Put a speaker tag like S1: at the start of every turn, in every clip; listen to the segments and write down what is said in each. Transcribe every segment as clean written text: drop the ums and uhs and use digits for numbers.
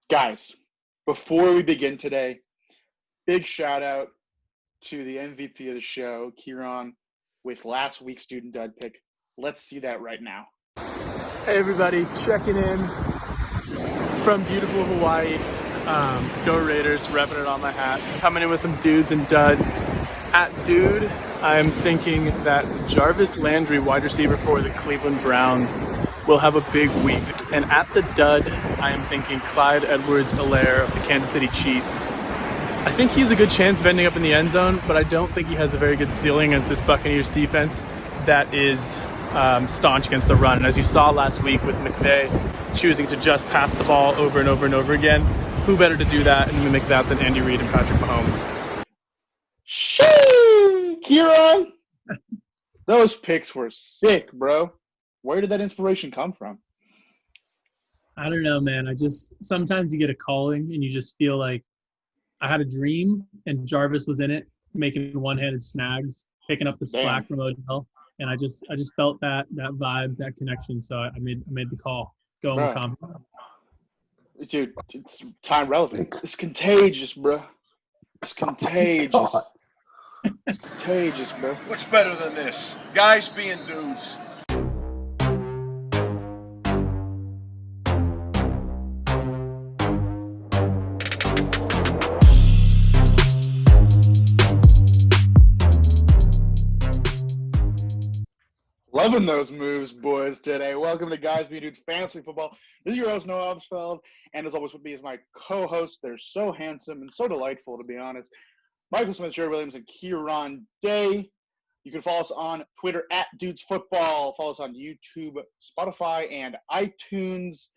S1: Guys, before we begin today, big shout out to the MVP of the show, Kieran, with last week's student dud pick. Let's see that right now.
S2: Hey everybody, checking in from beautiful Hawaii. Go Raiders, repping it on my hat. Coming in with some dudes and duds. At dude, I'm thinking that Jarvis Landry, wide receiver for the Cleveland Browns, will have a big week. And at the dud, I am thinking Clyde Edwards-Helaire of the Kansas City Chiefs. I think he's a good chance of ending up in the end zone, but I don't think he has a very good ceiling against this Buccaneers defense that is staunch against the run. And as you saw last week with McVay choosing to just pass the ball over and over and over again, who better to do that and mimic that than Andy Reid and Patrick Mahomes?
S1: Shoo! Kieran! Those picks were sick, bro. Where did that inspiration come from?
S2: I don't know, man. Sometimes you get a calling and you just feel like I had a dream and Jarvis was in it, making one-handed snags, picking up the slack from Odell. And I just felt that vibe, that connection. So I made the call. Going with confidence.
S1: Dude, it's time relevant. It's contagious, bro. It's contagious. It's contagious, bro.
S3: What's better than this? Guys being dudes.
S1: Loving those moves, boys, today. Welcome to Guys Being Dudes Fantasy Football. This is your host, Noah Obsfeld, and as always with me is my co-host. They're so handsome and so delightful, to be honest. Michael Smith, Jared Williams, and Kieran Day. You can follow us on Twitter at Dudes Football. Follow us on YouTube, Spotify, and iTunes.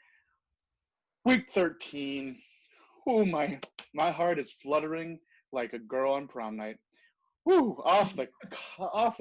S1: Week 13. Ooh, my heart is fluttering like a girl on prom night. Woo, off the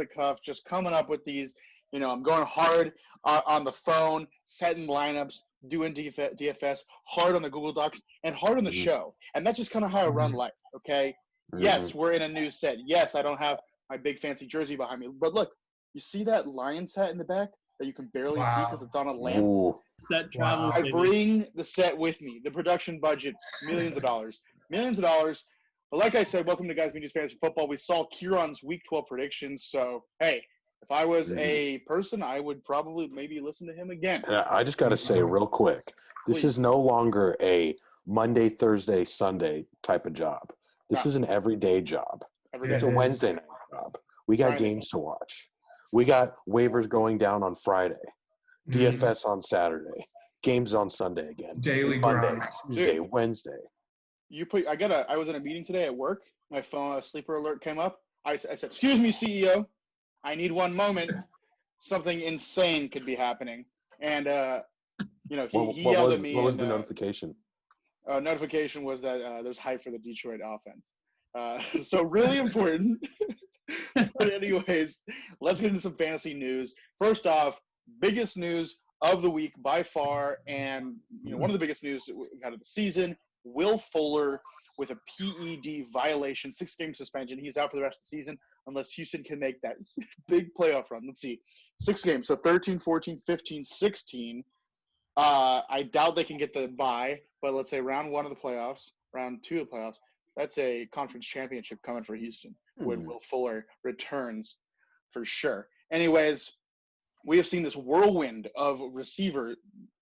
S1: cuff, just coming up with these. You know, I'm going hard on the phone, setting lineups, doing DFS, hard on the Google Docs, and hard on the show. And that's just kind of how I run life, okay? Yes, we're in a new set. Yes, I don't have my big fancy jersey behind me. But look, you see that Lions hat in the back that you can barely see because it's on a lamp?
S4: Ooh.
S2: Set travel.
S1: I bring the set with me. The production budget, millions of dollars. Millions of dollars. But like I said, welcome to Guys Being Dudes Fantasy Football. We saw Kieran's Week 12 predictions. So, hey, if I was a person, I would probably maybe listen to him again.
S4: And I just got to say real quick, this is no longer a Monday, Thursday, Sunday type of job. This is an everyday job. It's a Wednesday night job. We got games to watch. We got waivers going down on Friday, DFS on Saturday, games on Sunday again.
S5: Daily
S4: Monday,
S5: grind.
S4: Tuesday, Wednesday.
S1: I was in a meeting today at work. My phone, a sleeper alert came up. I said, "Excuse me, CEO. I need one moment. Something insane could be happening." And, he yelled at me.
S4: What was the notification?
S1: Notification was that there's hype for the Detroit offense. So really important. But anyways, let's get into some fantasy news. First off, biggest news of the week by far, and one of the biggest news out of the season, Will Fuller with a PED violation, 6-game suspension. He's out for the rest of the season unless Houston can make that big playoff run. Let's see. 6 games, so 13, 14, 15, 16. I doubt they can get the bye, but let's say round 1 of the playoffs, round 2 of the playoffs, that's a conference championship coming for Houston when Will Fuller returns for sure. Anyways, we have seen this whirlwind of receiver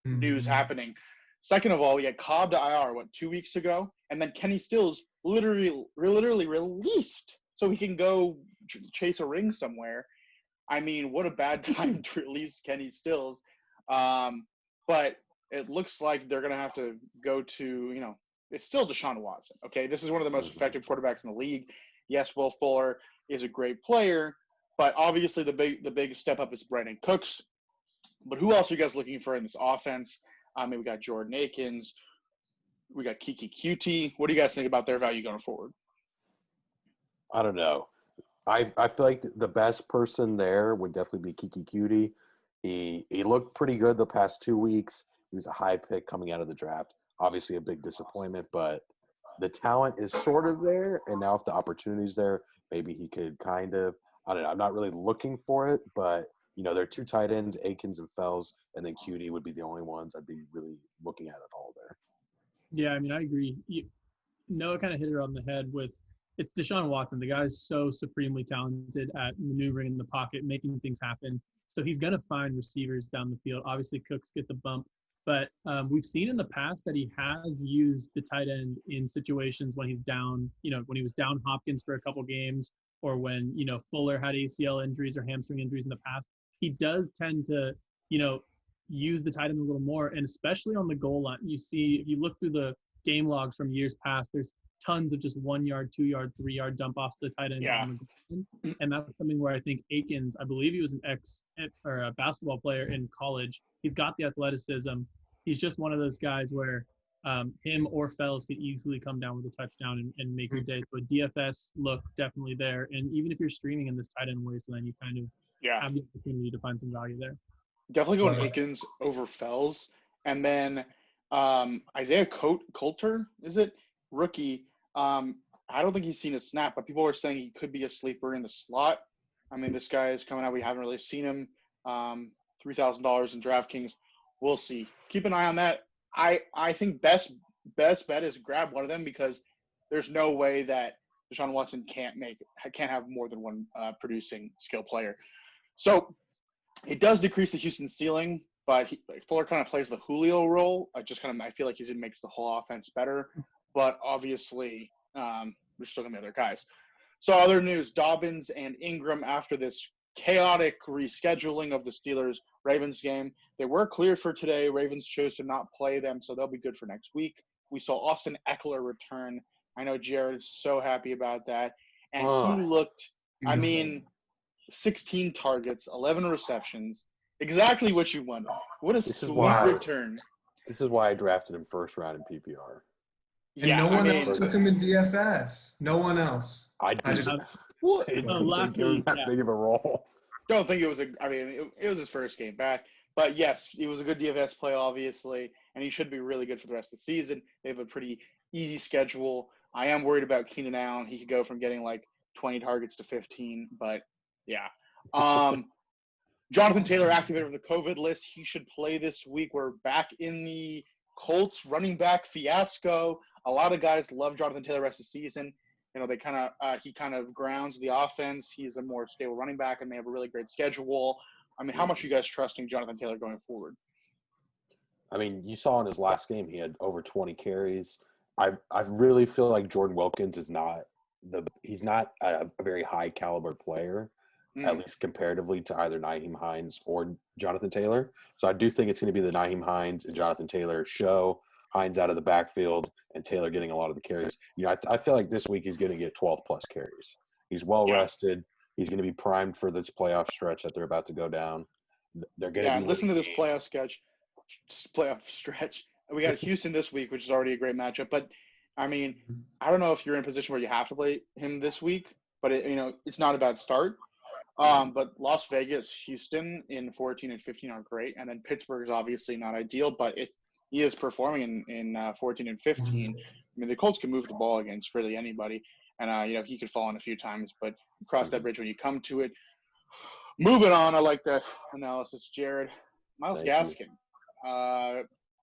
S1: news happening. Second of all, we had Cobb to IR, 2 weeks ago? And then Kenny Stills literally released so he can go chase a ring somewhere. I mean, what a bad time to release Kenny Stills. But it looks like they're going to have to go to, it's still Deshaun Watson, okay? This is one of the most effective quarterbacks in the league. Yes, Will Fuller is a great player, but obviously the big step up is Brandon Cooks. But who else are you guys looking for in this offense? We got Jordan Akins. We got Kiki QT. What do you guys think about their value going forward?
S4: I don't know. I feel like the best person there would definitely be Kiki QT. He looked pretty good the past 2 weeks. He was a high pick coming out of the draft. Obviously a big disappointment, but the talent is sort of there. And now if the opportunity's there, maybe he could kind of – I don't know. I'm not really looking for it, but – there are 2 tight ends, Akins and Fells, and then QT would be the only ones I'd be really looking at all there.
S2: Yeah, I mean, I agree. Noah kind of hit it on the head with it's Deshaun Watson. The guy's so supremely talented at maneuvering in the pocket, making things happen. So he's going to find receivers down the field. Obviously, Cooks gets a bump, but we've seen in the past that he has used the tight end in situations when he's down, when he was down Hopkins for a couple games, or when, Fuller had ACL injuries or hamstring injuries in the past. He does tend to, use the tight end a little more, and especially on the goal line. You see, if you look through the game logs from years past, there's tons of just 1 yard, 2 yard, 3 yard dump offs to the tight ends on the goal line. And that's something where I think Akins, I believe he was a basketball player in college. He's got the athleticism. He's just one of those guys where him or Fells could easily come down with a touchdown and make your day. So a DFS look definitely there. And even if you're streaming in this tight end wasteland, you kind of have the opportunity to find some value there.
S1: Definitely going Akins over Fells. And then Isaiah Coulter, is it? Rookie. I don't think he's seen a snap, but people are saying he could be a sleeper in the slot. I mean, this guy is coming out. We haven't really seen him. $3,000 in DraftKings. We'll see. Keep an eye on that. I think best bet is grab one of them, because there's no way that Deshaun Watson can't have more than one producing skill player. So it does decrease the Houston ceiling, but Fuller kind of plays the Julio role. I feel like he makes the whole offense better. But obviously, there's still going to be other guys. So other news, Dobbins and Ingram, after this chaotic rescheduling of the Steelers-Ravens game, they were cleared for today. Ravens chose to not play them, so they'll be good for next week. We saw Austin Eckler return. I know Jared is so happy about that. And he looked, 16 targets, 11 receptions, exactly what you wanted. What a sweet return.
S4: This is why I drafted him first round in PPR.
S5: And no one else took him in DFS. No one else.
S4: I didn't think it was that big of a role.
S1: Don't think it was it was his first game back. But yes, it was a good DFS play, obviously, and he should be really good for the rest of the season. They have a pretty easy schedule. I am worried about Keenan Allen. He could go from getting like 20 targets to 15, but yeah. Jonathan Taylor activated from the COVID list. He should play this week. We're back in the Colts running back fiasco. A lot of guys love Jonathan Taylor the rest of the season. They he kind of grounds the offense. He's a more stable running back, and they have a really great schedule. I mean, how much are you guys trusting Jonathan Taylor going forward?
S4: I mean, you saw in his last game he had over 20 carries. I really feel like Jordan Wilkins is he's not a very high caliber player, at least comparatively to either Nyheim Hines or Jonathan Taylor. So I do think it's going to be the Nyheim Hines and Jonathan Taylor show. Hines out of the backfield and Taylor getting a lot of the carries. I feel like this week he's going to get 12-plus carries. He's well rested. He's going to be primed for this playoff stretch that they're about to go down. They're going to be
S1: listen to this playoff stretch. We got Houston this week, which is already a great matchup. But I mean, I don't know if you're in a position where you have to play him this week, but it's not a bad start. But Las Vegas, Houston in 14 and 15 are great, and then Pittsburgh is obviously not ideal, but if he is performing in 14 and 15, I mean, the Colts can move the ball against really anybody, and he could fall in a few times, but cross that bridge when you come to it. Moving on, I like that analysis, Jared. Myles Gaskin.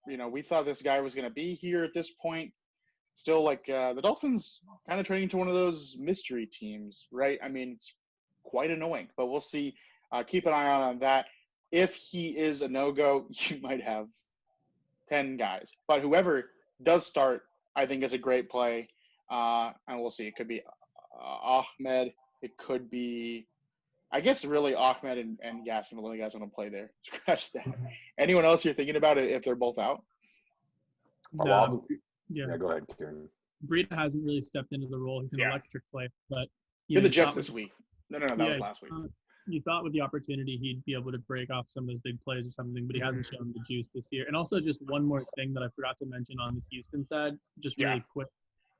S1: We thought this guy was going to be here at this point. Still, the Dolphins kind of turning into one of those mystery teams, right? I mean, it's quite annoying, but we'll see. Keep an eye on that. If he is a no-go, you might have 10 guys. But whoever does start, I think, is a great play. And we'll see. It could be Ahmed. It could be, I guess, really Ahmed and Gaskin are the only guys going to play there. Scratch that. Anyone else you're thinking about it if they're both out?
S2: No.
S4: Yeah, go ahead, Kieran.
S2: Breida hasn't really stepped into the role. He's an electric play. But
S1: the Jets this week. No, that was last week.
S2: You thought with the opportunity he'd be able to break off some of those big plays or something, but he hasn't shown the juice this year. And also just one more thing that I forgot to mention on the Houston side, just really quick.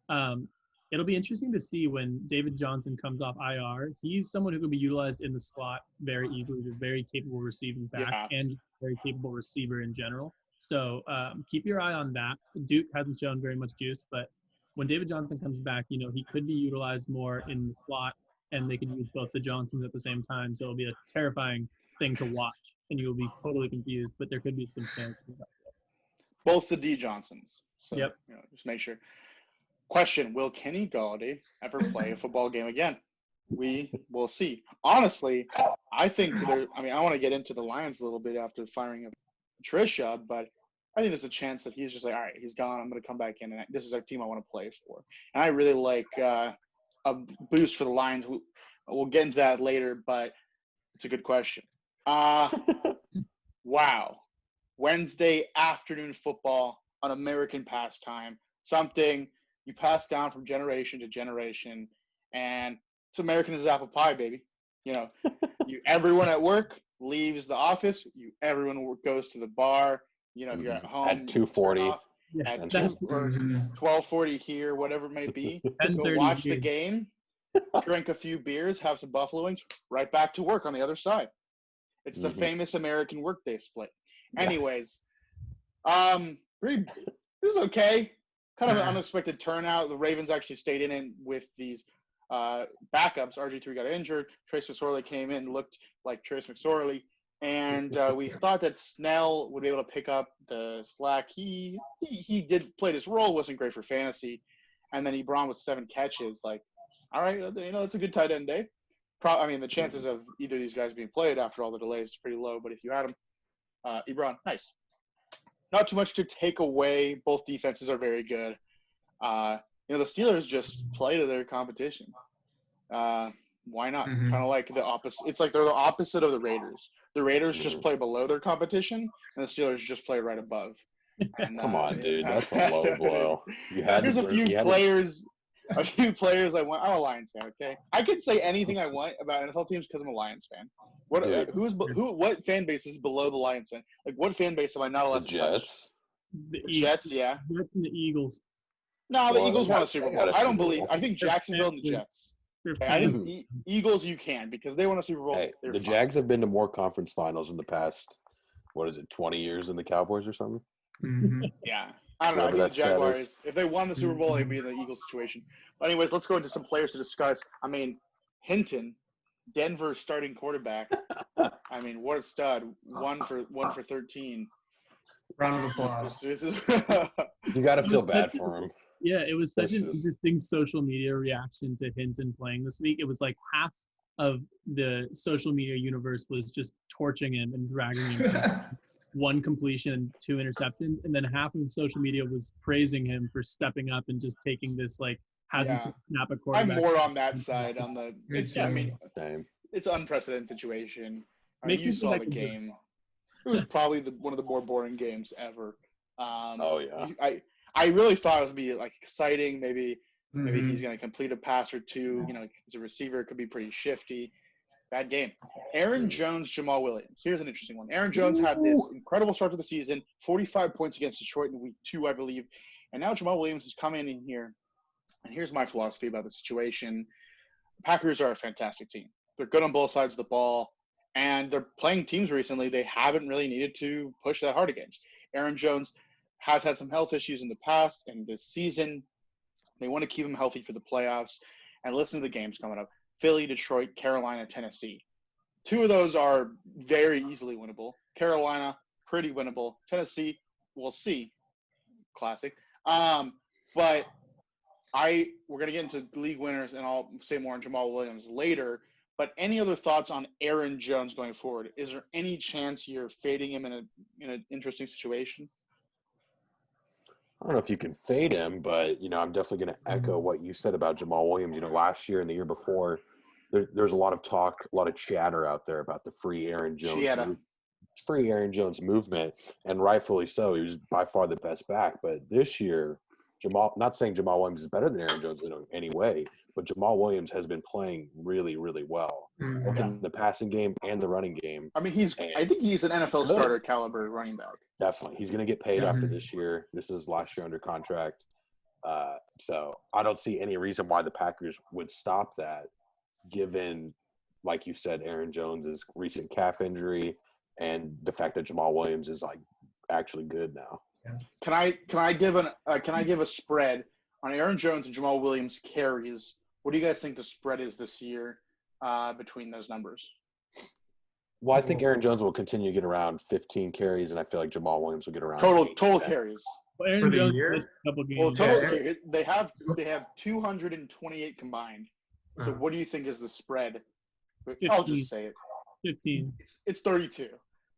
S2: It'll be interesting to see when David Johnson comes off IR. He's someone who can be utilized in the slot very easily. He's a very capable receiving back and very capable receiver in general. So keep your eye on that. Duke hasn't shown very much juice, but when David Johnson comes back, he could be utilized more in the slot, and they could use both the Johnsons at the same time. So it'll be a terrifying thing to watch, and you will be totally confused, but there could be some chance.
S1: Both the D Johnsons. So,
S2: Yep.
S1: just make sure. Question: will Kenny Galladay ever play a football game again? We will see. Honestly, I think I want to get into the Lions a little bit after the firing of Patricia, but I think there's a chance that he's just like, all right, he's gone. I'm going to come back in, and this is a team I want to play for. And I really like a boost for the Lions. We'll get into that later, but it's a good question. Wow. Wednesday afternoon football, an American pastime, something you pass down from generation to generation, and it's American as apple pie, baby. Everyone at work leaves the office. Everyone goes to the bar. If you're at home
S4: at 2:40,
S2: Yeah,
S1: at
S2: that's
S1: 12:40 here, whatever it may be, go watch the game, drink a few beers, have some buffalo wings, right back to work on the other side. It's the famous American workday split. Anyways, this is okay. Kind of an unexpected turnout. The Ravens actually stayed in it with these backups. RG3 got injured. Trace McSorley came in, looked like Trace McSorley. And we thought that Snell would be able to pick up the slack. He did play his role, wasn't great for fantasy. And then Ebron with 7 catches. Like, all right, it's a good tight end day. The chances of either of these guys being played after all the delays is pretty low. But if you had him, Ebron, nice. Not too much to take away. Both defenses are very good. The Steelers just play to their competition. Why not? Kind of like the opposite. It's like they're the opposite of the Raiders. The Raiders just play below their competition, and the Steelers just play right above. And,
S4: Come on, dude. That's a low blow.
S1: There's a few players I want. I'm a Lions fan, okay? I could say anything I want about NFL teams because I'm a Lions fan. What fan base is below the Lions fan? Like, what fan base am I not allowed
S4: The
S1: to touch?
S4: Jets.
S1: The Jets, yeah.
S2: Jets and the Eagles.
S1: No, the Eagles won a Super Bowl. I don't believe. I think Jacksonville and the Jets. I think Eagles you can because they won a Super Bowl.
S4: Hey, the Jags have been to more conference finals in the past, 20 years than the Cowboys or something?
S1: Yeah. I don't know. I think the Jaguars, if they won the Super Bowl, they'd be in the Eagles situation. But anyways, let's go into some players to discuss. Hinton, Denver's starting quarterback. What a stud. One for 13.
S5: Round of applause.
S4: You got to feel bad for him.
S2: Yeah, it was such an interesting social media reaction to Hinton playing this week. It was like half of the social media universe was just torching him and dragging him. 1 completion, 2 interceptions, and then half of social media was praising him for stepping up and just taking this hasn't snap a quarterback.
S1: I'm more on that side. It's
S4: Same.
S1: It's an unprecedented situation. You saw the game. It was probably one of the more boring games ever. I really thought it was going to be exciting. Maybe he's going to complete a pass or two. As a receiver, it could be pretty shifty. Bad game. Aaron Jones, Jamal Williams. Here's an interesting one. Aaron Jones had this incredible start to the season, 45 points against Detroit in week 2, I believe. And now Jamal Williams is coming in here. And here's my philosophy about the situation. The Packers are a fantastic team. They're good on both sides of the ball. And they're playing teams recently they haven't really needed to push that hard against. Aaron Jones has had some health issues in the past and this season. They want to keep him healthy for the playoffs. And listen to the games coming up. Philly, Detroit, Carolina, Tennessee. 2 of those are very easily winnable. Carolina, pretty winnable. Tennessee, we'll see. Classic. But we're going to get into league winners, and I'll say more on Jamal Williams later. But any other thoughts on Aaron Jones going forward? Is there any chance you're fading him in an interesting situation?
S4: I don't know if you can fade him, but, I'm definitely going to echo what you said about Jamal Williams. Last year and the year before, there's a lot of talk, a lot of chatter out there about the free Aaron Jones movement, and rightfully so. He was by far the best back. But this year, not saying Jamal Williams is better than Aaron Jones in any way, but Jamal Williams has been playing really, really well in the passing game and the running game.
S1: I think he's an NFL starter caliber running back.
S4: Definitely. He's going to get paid after this year. This is last year under contract. So I don't see any reason why the Packers would stop that, given, like you said, Aaron Jones's recent calf injury and the fact that Jamal Williams is actually good now.
S1: Can I give a spread on Aaron Jones and Jamal Williams carries? What do you guys think the spread is this year between those numbers?
S4: Well, I think Aaron Jones will continue to get around 15 carries, and I feel like Jamal Williams will get around
S1: total carries.
S2: Well, Aaron
S5: For the
S2: Jones
S5: year?
S2: missed a couple games.
S1: Well, total,
S5: Yeah.
S1: okay, they have 228 combined. So what do you think is the spread? I'll
S2: 15.
S1: just say it.
S2: 15.
S1: It's 32.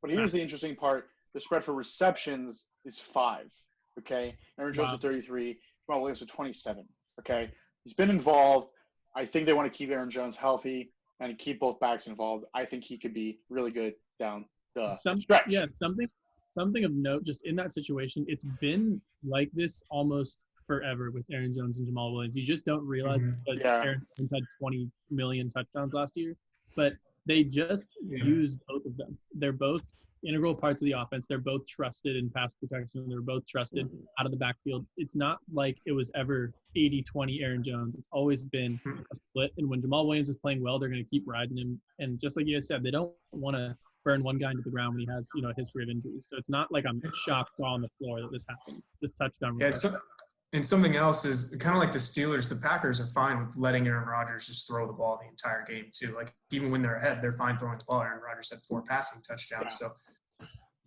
S1: But here's the interesting part: the spread for receptions is 5. Okay, Aaron Jones
S2: Wow.
S1: with 33, Jamal Williams with 27. Okay, he's been involved. I think they want to keep Aaron Jones healthy and keep both backs involved. I think he could be really good down the stretch.
S2: Yeah, something of note just in that situation. It's been like this almost forever with Aaron Jones and Jamal Williams. You just don't realize because
S1: Yeah.
S2: Aaron Jones had 20 million touchdowns last year, but they just use both of them. They're both integral parts of the offense. They're both trusted in pass protection. They're both trusted out of the backfield. It's not like it was ever 80-20 Aaron Jones. It's always been a split. And when Jamal Williams is playing well, they're going to keep riding him. And just like you guys said, they don't want to burn one guy into the ground when he has, a history of injuries. So it's not like I'm shocked on the floor that this happened. The touchdown.
S5: Yeah, and something else is kind of like the Steelers. The Packers are fine with letting Aaron Rodgers just throw the ball the entire game too. Like even when they're ahead, they're fine throwing the ball. Aaron Rodgers had 4 passing touchdowns.
S1: Yeah.
S5: So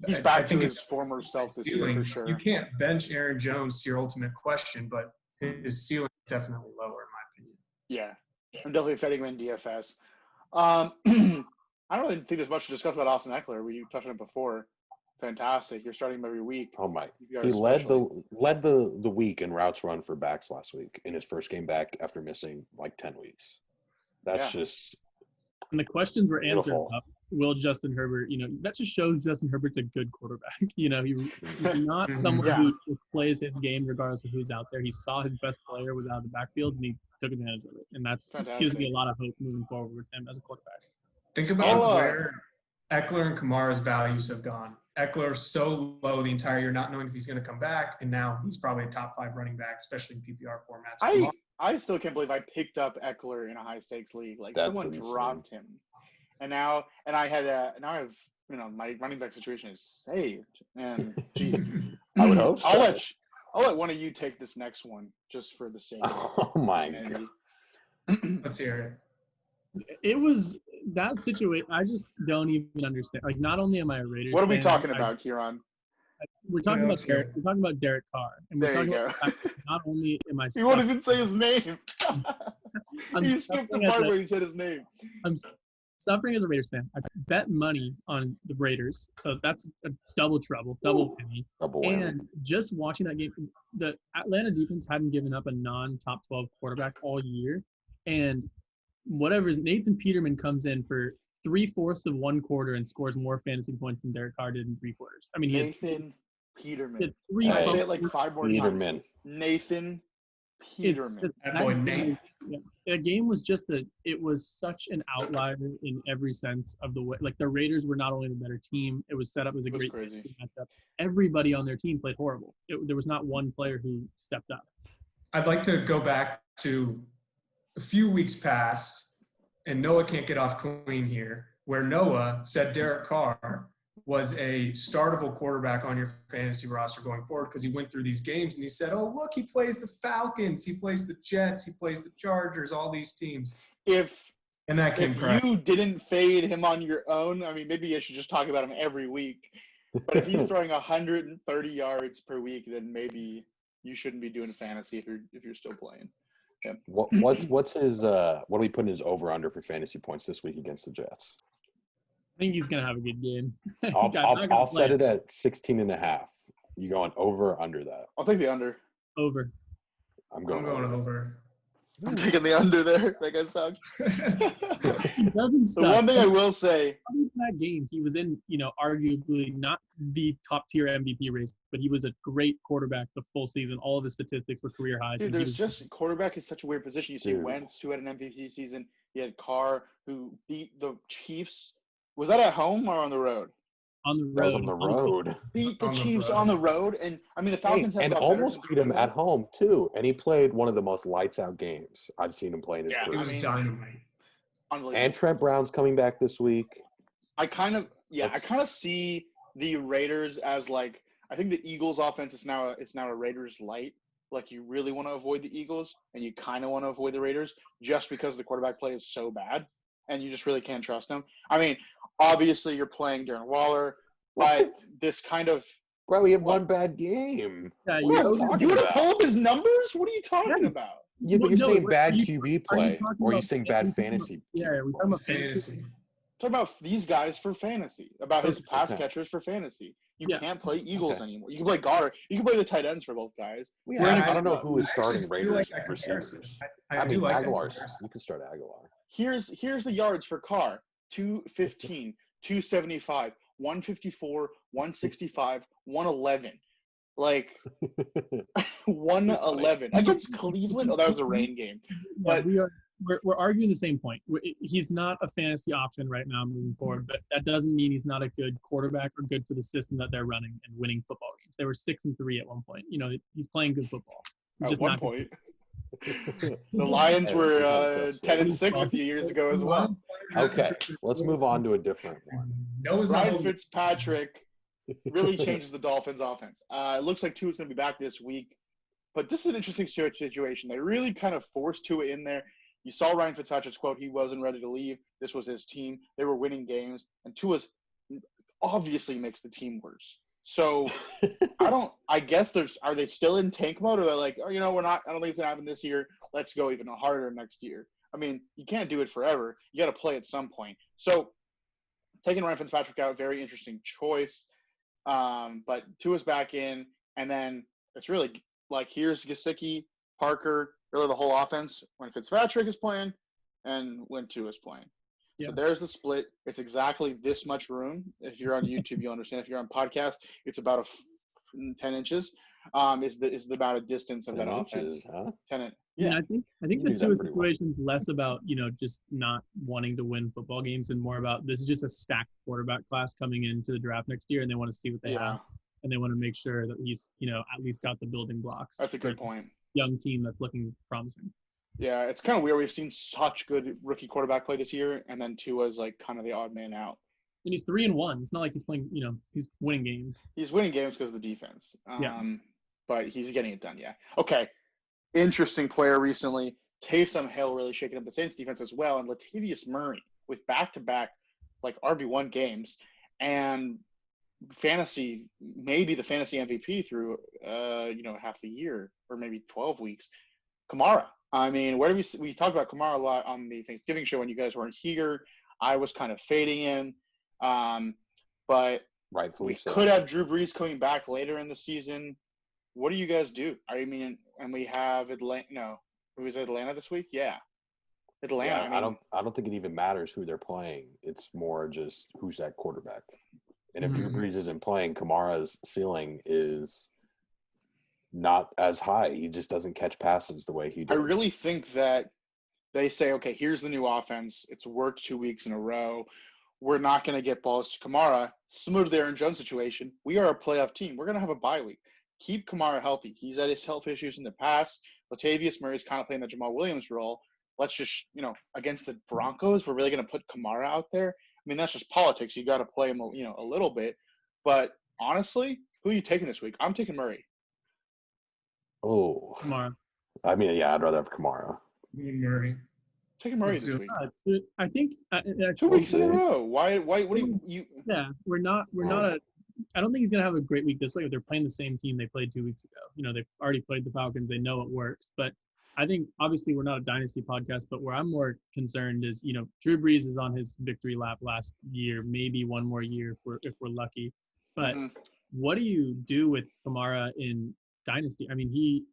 S1: He's back to his former self this year for sure.
S5: You can't bench Aaron Jones to your ultimate question, but his ceiling is definitely lower in my opinion.
S1: Yeah, I'm definitely fitting him in DFS. I don't really think there's much to discuss about Austin Eckler. We touched on it before. Fantastic. You're starting him every week.
S4: Oh my!
S1: You
S4: He
S1: guys
S4: led
S1: especially.
S4: the week in routes run for backs last week in his first game back after missing like 10 weeks. That's just
S2: And the questions were answered
S4: beautiful.
S2: up. Will Justin Herbert, that just shows Justin Herbert's a good quarterback. He's not someone who just plays his game regardless of who's out there. He saw his best player was out of the backfield and he took advantage of it. And that's gives me a lot of hope moving forward with him as a quarterback.
S5: Think about where Eckler and Kamara's values have gone. Eckler so low the entire year, not knowing if he's going to come back, and now he's probably a top 5 running back, especially in PPR formats.
S1: I still can't believe I picked up Eckler in a high stakes league. Like
S4: That's
S1: someone
S4: insane.
S1: dropped him, and I have my running back situation is saved. And geez,
S4: I would hope so.
S1: I'll let one of you take this next one just for the sake.
S4: Oh my god!
S5: Let's hear
S2: It was that situation. I just don't even understand. Like, not only am I a Raiders
S1: What are we
S2: fan,
S1: talking about, Kieran?
S2: We're talking about Derek. We're talking about Derek Carr, and we're
S1: There you
S2: talking
S1: go.
S2: about the fact that not only am I.
S1: He won't even say his name.
S2: I'm
S1: He skipped the
S2: suffering
S1: part
S2: as a-
S1: where he said his name.
S2: I'm suffering as a Raiders fan. I bet money on the Raiders, so that's a double trouble, double penny.
S4: Double whammy.
S2: And just watching that game, the Atlanta defense hadn't given up a non-top 12 quarterback all year, and Nathan Peterman comes in for 3/4 of one quarter and scores more fantasy points than Derek Carr did in 3 quarters. I mean,
S1: Nathan Peterman.
S2: had 3
S1: Can I
S2: fumbles.
S1: say it like 5 more times?
S4: Peterman.
S1: Nathan Peterman.
S5: That boy, Nate.
S2: That game was it was such an outlier in every sense of the way. Like, the Raiders were not only the better team, it was set up as a
S1: It was
S2: great
S1: crazy.
S2: matchup. Everybody on their team played horrible. There was not one player who stepped up.
S5: I'd like to go back to a few weeks past, and Noah can't get off clean here, where Noah said Derek Carr was a startable quarterback on your fantasy roster going forward because he went through these games and he said, oh, look, he plays the Falcons, he plays the Jets, he plays the Chargers, all these teams. And that came
S1: If you didn't fade him on your own, I mean, maybe I should just talk about him every week. But if he's throwing 130 yards per week, then maybe you shouldn't be doing fantasy if you're still playing. Yeah.
S4: What's his what are we putting his over under for fantasy points this week against the Jets?
S2: I think he's gonna have a good game.
S4: I'll set it at 16.5. You going over or under that?
S1: I'll take the under.
S2: Over.
S4: I'm
S5: I'm
S4: going
S5: over.
S1: I'm taking the under there. That guy sucks.
S2: He doesn't
S1: The
S2: suck.
S1: one thing I will say,
S2: In that game, he was in, arguably not the top tier MVP race, but he was a great quarterback the full season. All of his statistics were career highs.
S1: dude,
S2: and he
S1: there's
S2: was-
S1: just quarterback is such a weird position. You see
S4: Dude.
S1: Wentz, who had an MVP season. You had Carr, who beat the Chiefs. Was that at home or on the road?
S2: on the
S4: That was
S2: road.
S4: on the road.
S1: Beat the
S5: On the
S1: Chiefs
S5: road.
S1: on the road, and I mean the Falcons have
S4: And
S1: got
S4: almost
S1: better
S4: beat him
S1: since-
S4: at home too. And he played one of the most lights out games I've seen him play in his
S1: Yeah,
S5: It
S4: career.
S5: was
S1: mean,
S5: dynamite.
S1: Unbelievable.
S4: And Trent Brown's coming back this week.
S1: I kind of see the Raiders as like I think the Eagles offense is now a Raiders light. Like you really want to avoid the Eagles and you kind of want to avoid the Raiders just because the quarterback play is so bad and you just really can't trust them. I mean, obviously you're playing Darren Waller, but this kind of
S4: Bro, he had one bad game.
S2: Yeah,
S4: What are
S1: Bro,
S4: you talking
S1: you want to
S4: about?
S1: pull up his numbers? What are you talking
S2: Yes.
S1: about?
S4: Yeah, but
S2: No,
S4: you're saying
S2: are
S4: bad
S2: you-
S4: QB
S2: are you
S4: play,
S2: talking
S4: or are you
S2: about-
S4: saying
S2: are
S4: bad
S2: you talking about-
S4: fantasy?
S2: Yeah,
S4: QB
S2: we
S4: play?
S2: talking about
S5: Fantasy.
S1: Talking about these guys for fantasy, about his pass
S4: Okay.
S1: catchers for fantasy. You
S2: Yeah.
S1: can't play Eagles
S4: Okay.
S1: anymore. You can play guard. You can play the tight ends for both guys.
S4: Well, yeah,
S5: Yeah,
S4: I don't know
S1: I-
S4: who is
S5: I actually
S4: starting
S5: do like
S4: Raiders
S5: that comparison.
S4: receivers.
S5: I do
S4: mean,
S5: like that
S4: Aguilar's.
S5: comparison.
S4: You can start Aguilar.
S1: Here's the yards for Carr: 215, 275, 154, 165, 111. Like 111 against Cleveland. Oh, that was a rain game.
S2: Yeah,
S1: But
S2: we're arguing the same point. He's not a fantasy option right now moving forward, but that doesn't mean he's not a good quarterback or good for the system that they're running and winning football games. They were 6-3 at one point. You know, he's playing good football. He's
S1: at
S2: just
S1: one
S2: not
S1: point, the Lions were 10-6 a few years ago as well.
S4: Okay, let's move on to a different one.
S5: Noah's not
S1: Ryan
S5: holding.
S1: Fitzpatrick really changes the Dolphins' offense. It looks like Tua's going to be back this week, but this is an interesting situation. They really kind of forced Tua in there. You saw Ryan Fitzpatrick's quote. He wasn't ready to leave. This was his team. They were winning games, and Tua's obviously makes the team worse. So I guess are they still in tank mode, or they're like, oh, we're not. I don't think it's gonna happen this year. Let's go even harder next year. I mean, you can't do it forever. You got to play at some point. So taking Ryan Fitzpatrick out, very interesting choice. But Tua's back in, and then it's really like here's Gesicki, Parker, really the whole offense when Fitzpatrick is playing and when Tua's playing.
S2: Yeah.
S1: So there's the split. It's exactly this much room. If you're on YouTube, you'll understand. If you're on podcast, it's about 10 inches. Is about a distance of
S4: 10
S1: that
S4: inches,
S1: offense.
S4: huh?
S1: 10.
S2: Yeah,
S1: Yeah.
S2: I think
S4: You
S2: the
S4: knew that
S2: Tua
S4: pretty well.
S2: situation is less about just not wanting to win football games and more about this is just a stacked quarterback class coming into the draft next year, and they want to see what they have, and they want to make sure that he's at least got the building blocks.
S1: That's a good point.
S2: Young team that's looking promising.
S1: Yeah, it's kind of weird. We've seen such good rookie quarterback play this year, and then Tua's like kind of the odd man out.
S2: And he's 3-1. It's not like he's playing. He's winning games.
S1: He's winning games because of the defense.
S2: Yeah.
S1: But he's getting it done. Yeah. Okay. Interesting player recently. Taysom Hill really shaking up the Saints defense as well, and Latavius Murray with back-to-back like RB1 games and maybe the fantasy MVP through half the year or maybe 12 weeks. Kamara. I mean, where do we talked about Kamara a lot on the Thanksgiving show when you guys weren't here. I was kind of fading him, but
S4: Rightfully
S1: we
S4: so.
S1: could have Drew Brees coming back later in the season. What do you guys do? I mean, and we have Atlanta. No, who is Atlanta this week? Yeah, Atlanta.
S4: Yeah, I don't think it even matters who they're playing. It's more just who's that quarterback. And if Drew Brees isn't playing, Kamara's ceiling is not as high. He just doesn't catch passes the way he
S1: I
S4: does.
S1: really think that they say, okay, here's the new offense. It's worked 2 weeks in a row. We're not going to get balls to Kamara. Similar to the Aaron Jones situation, we are a playoff team. We're going to have a bye week. Keep Kamara healthy. He's had his health issues in the past. Latavius Murray's kind of playing the Jamal Williams role. Let's just, against the Broncos, we're really going to put Kamara out there. I mean, that's just politics. You got to play him, a little bit. But honestly, who are you taking this week? I'm taking Murray.
S4: Oh,
S2: Kamara.
S4: I mean, yeah, I'd rather have Kamara.
S5: Murray.
S1: Taking Murray
S5: Let's
S1: this
S5: do
S1: week.
S2: I think
S1: 2 weeks in a row. Why? What do you?
S2: Yeah, we're not I don't think he's gonna have a great week this week. They're playing the same team they played 2 weeks ago. They've already played the Falcons. They know it works. But I think obviously we're not a dynasty podcast, but where I'm more concerned is, Drew Brees is on his victory lap last year, maybe one more year if we're lucky. But what do you do with Kamara in dynasty? I mean, he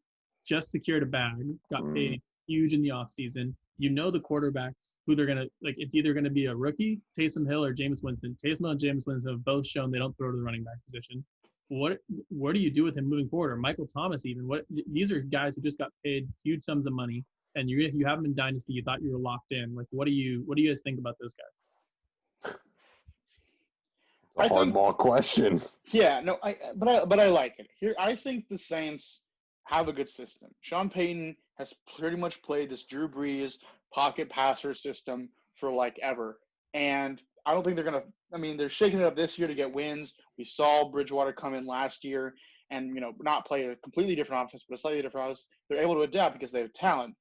S2: just secured a bag, got paid huge in the offseason. The quarterbacks who they're gonna like. It's either gonna be a rookie, Taysom Hill, or Jameis Winston. Taysom Hill and Jameis Winston have both shown they don't throw to the running back position. What do you do with him moving forward? Or Michael Thomas even? These are guys who just got paid huge sums of money, and you have them in dynasty. You thought you were locked in. Like, what do you guys think about those guys?
S4: A hardball question.
S1: Yeah, no, but I like it. Here, I think the Saints have a good system. Sean Payton has pretty much played this Drew Brees pocket passer system for like ever. And I don't think they're going to – I mean, they're shaking it up this year to get wins. We saw Bridgewater come in last year and, not play a completely different offense, but a slightly different offense. They're able to adapt because they have talent.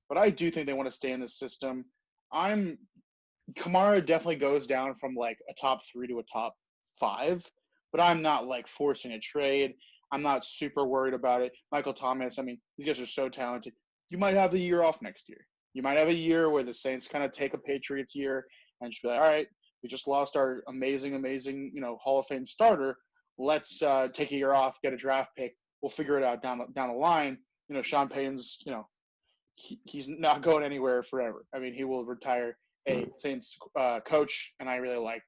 S1: But I do think they want to stay in this system. Kamara definitely goes down from like a top 3 to a top 5. but I'm not like forcing a trade. I'm not super worried about it. Michael Thomas, I mean, these guys are so talented. You might have the year off next year. You might have a year where the Saints kind of take a Patriots year and just be like, all right, we just lost our amazing, Hall of Fame starter. Let's take a year off, get a draft pick. We'll figure it out down the line. Sean Payton's, he's not going anywhere forever. I mean, he will retire a Saints coach, and I really like.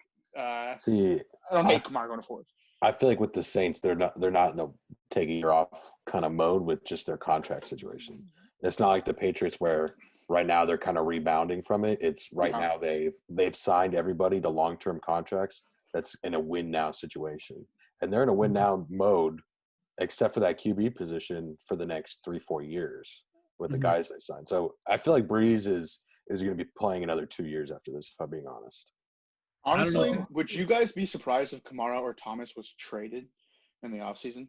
S4: See,
S1: I don't hate Kamara going forward.
S4: I feel like with the Saints, they're not in a take a year off kind of mode with just their contract situation. It's not like the Patriots where right now they're kind of rebounding from it. It's right now they've signed everybody to long-term contracts. That's in a win now situation, and they're in a win now mode, except for that QB position for the next 3-4 years with the guys they signed. So I feel like Breeze is going to be playing another 2 years after this, if I'm being honest.
S1: Honestly, would you guys be surprised if Kamara or Thomas was traded in the offseason?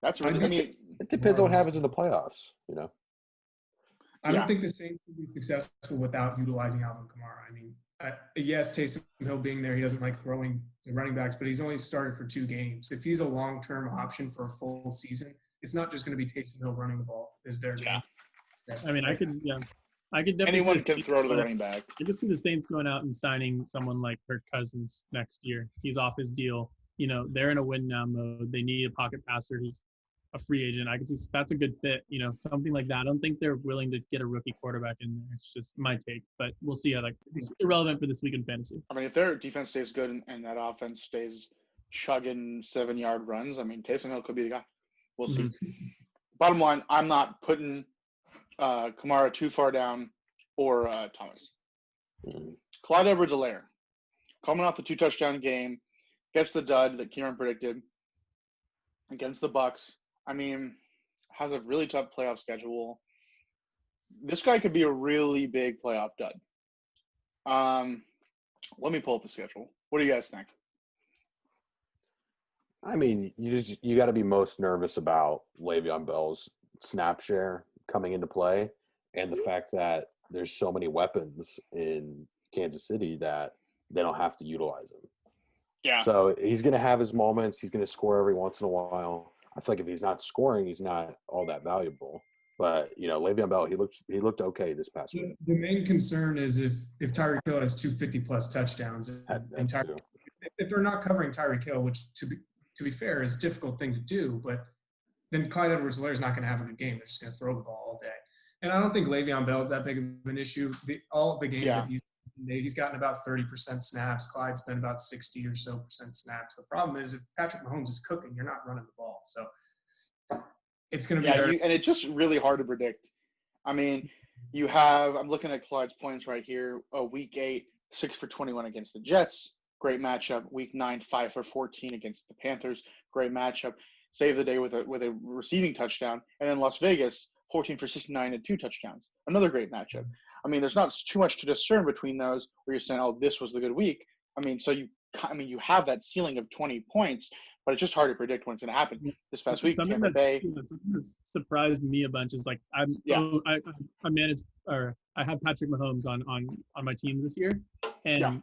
S1: That's really. I mean,
S4: it depends on what happens in the playoffs.
S5: I don't think the Saints will be successful without utilizing Alvin Kamara. I mean, yes, Taysom Hill being there, he doesn't like throwing the running backs, but he's only started for 2 games. If he's a long-term option for a full season, it's not just going to be Taysom Hill running the ball. Is there?
S2: Yeah. I mean, I could definitely.
S1: Anyone can throw to the running back.
S2: I could see the Saints going out and signing someone like Kirk Cousins next year. He's off his deal. They're in a win now mode. They need a pocket passer who's a free agent. I could see that's a good fit. Something like that. I don't think they're willing to get a rookie quarterback in there. It's just my take, but we'll see how it's irrelevant for this week in fantasy.
S1: I mean, if their defense stays good and that offense stays chugging 7-yard runs, I mean, Taysom Hill could be the guy. We'll see. Bottom line, I'm not putting Kamara too far down or Thomas. Clyde Edwards-Helaire, coming off the 2-touchdown game, gets the dud that Kieran predicted against the Bucs. I mean, has a really tough playoff schedule. This guy could be a really big playoff dud. Let me pull up the schedule. What do you guys think?
S4: I mean, you got to be most nervous about Le'Veon Bell's snap share coming into play, and the fact that there's so many weapons in Kansas City that they don't have to utilize them.
S1: Yeah.
S4: So he's going to have his moments. He's going to score every once in a while. I feel like if he's not scoring, he's not all that valuable. But Le'Veon Bell, he looked okay this past week.
S5: The main concern is if Tyreek Hill has 250+ touchdowns, if they're not covering Tyreek Hill, which to be fair is a difficult thing to do, but then Clyde Edwards-Helaire is not going to have a good game. They're just going to throw the ball all day. And I don't think Le'Veon Bell is that big of an issue. All the games that he's gotten about 30% snaps. Clyde's been about 60 or so percent snaps. The problem is if Patrick Mahomes is cooking, you're not running the ball. So it's going to be
S1: and it's just really hard to predict. I mean, I'm looking at Clyde's points right here. Week 8, 6 for 21 against the Jets. Great matchup. Week 9, 5 for 14 against the Panthers. Great matchup. Saved the day with a receiving touchdown. And then Las Vegas, 14 for 69 and 2 touchdowns. Another great matchup. I mean, there's not too much to discern between those where you're saying, oh, this was the good week. I mean, so you have that ceiling of 20 points, but it's just hard to predict when it's going to happen. This past week, Tampa Bay.
S2: Something that's surprised me a bunch is like I have Patrick Mahomes on my team this year, and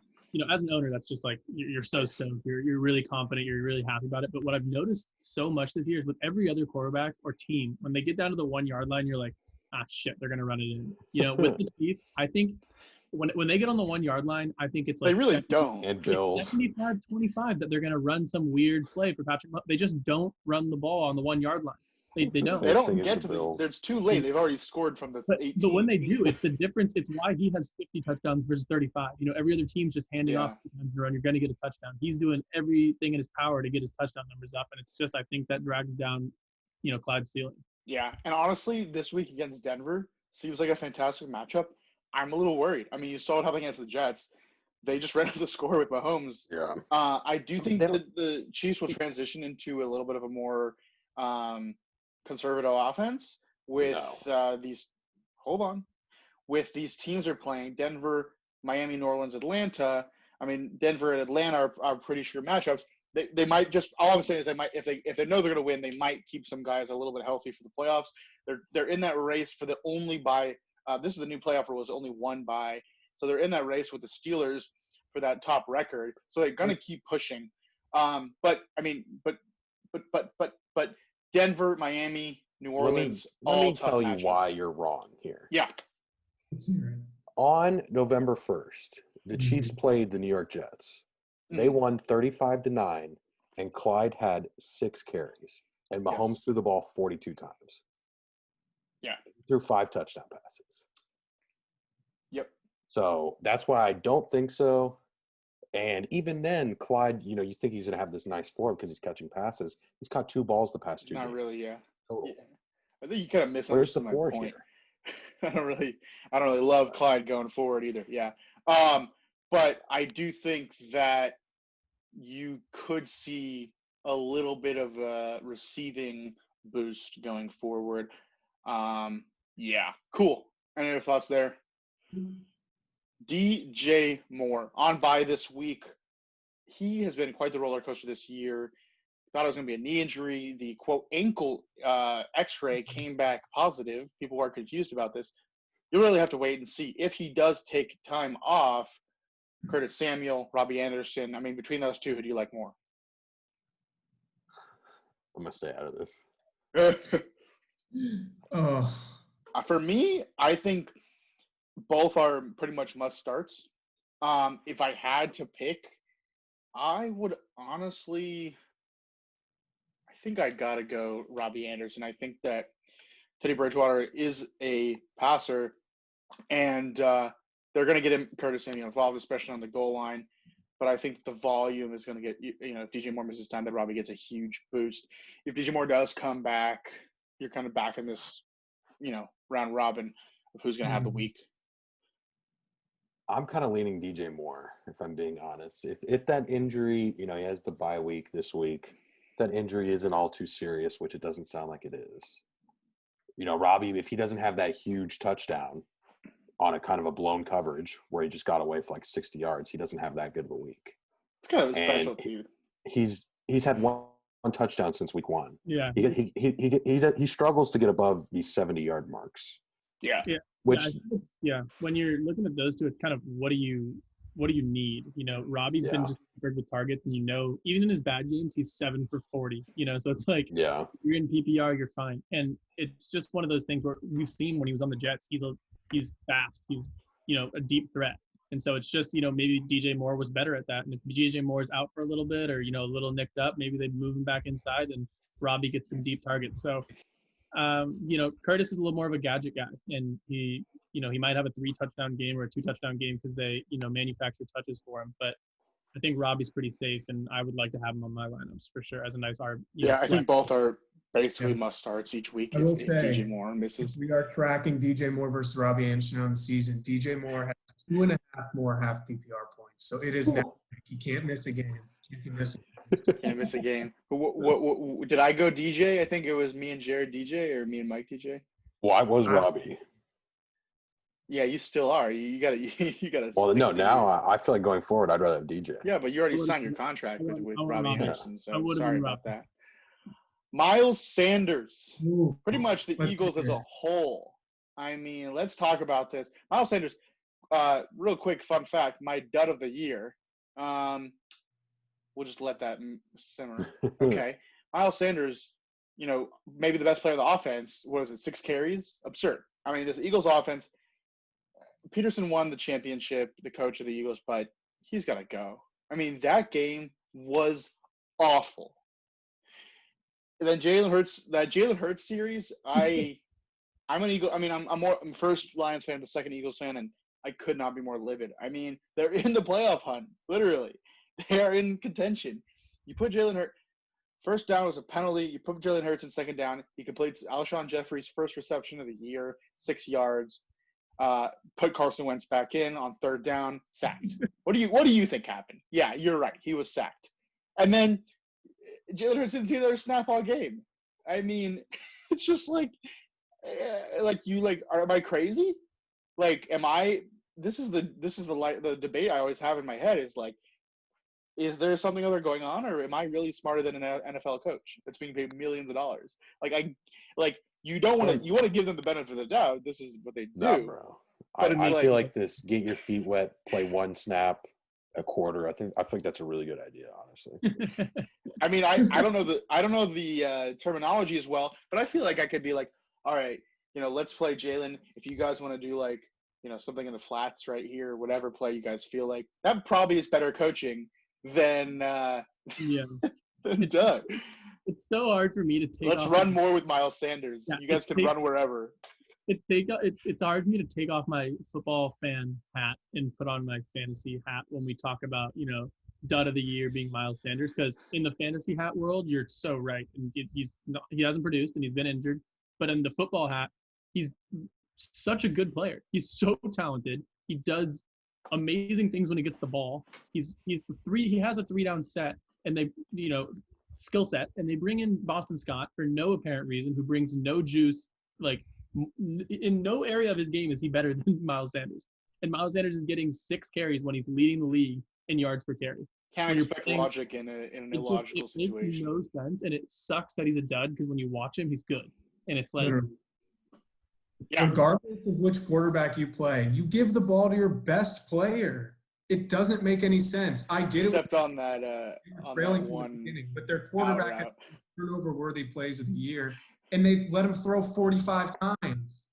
S2: as an owner, that's just like you're so stoked. You're really confident. You're really happy about it. But what I've noticed so much this year is with every other quarterback or team, when they get down to the 1-yard line, you're like, shit, they're gonna run it in. With the Chiefs, I think when they get on the 1-yard line, I think it's like
S1: they really don't.
S4: And Bills
S2: 75-25 that they're gonna run some weird play for Patrick Mahomes. They just don't run the ball on the 1-yard line. They don't.
S1: They don't get to the. It's too late. They've already scored from the 18.
S2: But when they do, it's the difference. It's why he has 50 touchdowns versus 35. Every other team's just handing off times around. You're going to get a touchdown. He's doing everything in his power to get his touchdown numbers up, and it's just I think that drags down, Clyde's ceiling.
S1: Yeah, and honestly, this week against Denver seems like a fantastic matchup. I'm a little worried. I mean, you saw it happen against the Jets. They just ran up the score with Mahomes.
S4: Yeah.
S1: I do think that the Chiefs will transition into a little bit of a more conservative offense with these. Hold on, with these teams are playing Denver, Miami, New Orleans, Atlanta. I mean, Denver and Atlanta are pretty sure matchups. They might just all I'm saying is they might if they know they're going to win, they might keep some guys a little bit healthy for the playoffs. They're in that race for the only bye. This is the new playoff rule is only one bye, so they're in that race with the Steelers for that top record. So they're going to keep pushing. But Denver, Miami, New Orleans,
S4: let
S1: all
S4: me
S1: tough
S4: tell you
S1: matchups.
S4: why you're wrong here.
S1: Yeah.
S5: Let's hear it.
S4: On November 1st, the Chiefs
S5: Mhm.
S4: played the New York Jets. They
S1: Mhm.
S4: won 35-9, and Clyde had 6 carries, and Mahomes
S1: Yes.
S4: threw the ball 42 times.
S1: Yeah.
S4: Threw 5 touchdown passes.
S1: Yep.
S4: So that's why I don't think so. And even then, Clyde, you think he's going to have this nice floor because he's catching passes. He's caught 2 balls the past 2
S1: Not
S4: games.
S1: really, yeah.
S4: Total.
S1: Yeah. I think you kind of
S4: Where's the
S1: misunderstood my
S4: floor
S1: point.
S4: here?
S1: I don't really love Clyde going forward either. Yeah. But I do think that you could see a little bit of a receiving boost going forward. Yeah, cool. Any other thoughts there? DJ Moore on bye this week. He has been quite the roller coaster this year. Thought it was going to be a knee injury. The quote ankle X-ray came back positive. People are confused about this. You really have to wait and see if he does take time off. Curtis Samuel, Robbie Anderson. I mean, between those two, who do you like more?
S4: I'm going to stay out of this.
S5: Oh,
S1: For me, I think both are pretty much must starts. If I had to pick, I would honestly, I think I got to go Robbie Anderson. I think that Teddy Bridgewater is a passer, and they're going to get him, Curtis Samuel, involved, especially on the goal line. But I think the volume is going to get, if DJ Moore misses time, then Robbie gets a huge boost. If DJ Moore does come back, you're kind of back in this, round robin of who's going to have the week.
S4: I'm kind of leaning DJ Moore, if I'm being honest. If that injury, he has the bye week this week, if that injury isn't all too serious, which it doesn't sound like it is. Robbie, if he doesn't have that huge touchdown on a kind of a blown coverage where he just got away for like 60 yards, he doesn't have that good of a week.
S1: It's kind of a
S4: And
S1: specialty.
S4: He's had one touchdown since week 1.
S2: Yeah.
S4: He struggles to get above these 70-yard marks.
S1: Yeah.
S2: Yeah.
S4: Which
S2: When you're looking at those two, it's kind of what do you need? Robbie's been just covered with targets, and even in his bad games, he's 7 for 40. So it's like
S4: yeah,
S2: you're in PPR, you're fine. And it's just one of those things where we've seen when he was on the Jets, he's fast, he's a deep threat. And so it's just maybe DJ Moore was better at that. And if DJ Moore is out for a little bit or a little nicked up, maybe they move him back inside and Robbie gets some deep targets. So Curtis is a little more of a gadget guy, and he might have a 3-touchdown game or a 2-touchdown game because they, manufacture touches for him. But I think Robbie's pretty safe, and I would like to have him on my lineups for sure as a nice RB.
S1: I think both are basically must starts each week.
S5: I will
S1: if
S5: say,
S1: DJ Moore misses.
S5: we are tracking DJ Moore versus Robbie Anderson on the season. DJ Moore has 2.5 more half PPR points, so it is now. He can't miss a game.
S1: Can't miss a game. What did I go DJ? I think it was me and Jared DJ or me and Mike DJ.
S4: Well, I was Robbie.
S1: Yeah, you still are. You gotta.
S4: Well, no. Now I feel like going forward, I'd rather have DJ.
S1: Yeah, but you already signed your contract with Robbie
S2: Robbie.
S1: Anderson, so
S2: I
S1: sorry about that. Miles Sanders, pretty much the Eagles as a whole. I mean, let's talk about this. Miles Sanders. Real quick, fun fact: my dud of the year. We'll just let that simmer. Okay, Miles Sanders. Maybe the best player of the offense. What was it? 6 carries? Absurd. I mean, this Eagles offense. Peterson won the championship, the coach of the Eagles, but he's got to go. I mean, that game was awful. And then that Jalen Hurts series, I'm an Eagle. I mean, I'm first Lions fan, but second Eagles fan, and I could not be more livid. I mean, they're in the playoff hunt, literally. They are in contention. You put Jalen Hurts, first down was a penalty. You put Jalen Hurts in second down. He completes Alshon Jeffrey's first reception of the year, 6 yards. Put Carson Wentz back in on third down, sacked. What do you think happened? Yeah, you're right. He was sacked. And then Jalen Hurts didn't see another snap all game. I mean, it's just am I crazy? This is the debate I always have in my head is is there something other going on, or am I really smarter than an NFL coach that's being paid millions of dollars? You want to give them the benefit of the doubt. This is what they do.
S4: No, bro. I feel like this get your feet wet, play one snap, a quarter. I feel like that's a really good idea, honestly.
S1: I mean, I don't know the terminology as well, but I feel like I could be like, all right, let's play Jalen. If you guys want to do like, something in the flats right here, whatever play you guys feel like, that probably is better coaching than
S2: Yeah.
S1: than Doug.
S2: It's so hard for me to take.
S1: Let's run more with Miles Sanders.
S2: Yeah,
S1: you guys can run wherever.
S2: It's hard for me to take off my football fan hat and put on my fantasy hat when we talk about dud of the year being Miles Sanders, because in the fantasy hat world you're so right, and he hasn't produced and he's been injured, but in the football hat he's such a good player. He's so talented. He does amazing things when he gets the ball. He has a 3-down set and they skill set, and they bring in Boston Scott for no apparent reason, who brings no juice. Like, in no area of his game is he better than Miles Sanders. And Miles Sanders is getting 6 carries when he's leading the league in yards per carry.
S1: Can't expect logic in an illogical situation.
S2: It makes no sense, and it sucks that he's a dud, because when you watch him, he's good. And it's like,
S1: yeah.
S5: Regardless of which quarterback you play, you give the ball to your best player. It doesn't make any sense. I get
S1: Except
S5: it.
S1: on that
S5: trailing from
S1: one
S5: the beginning, but their quarterback had turnover-worthy plays of the year, and they let him throw 45 times.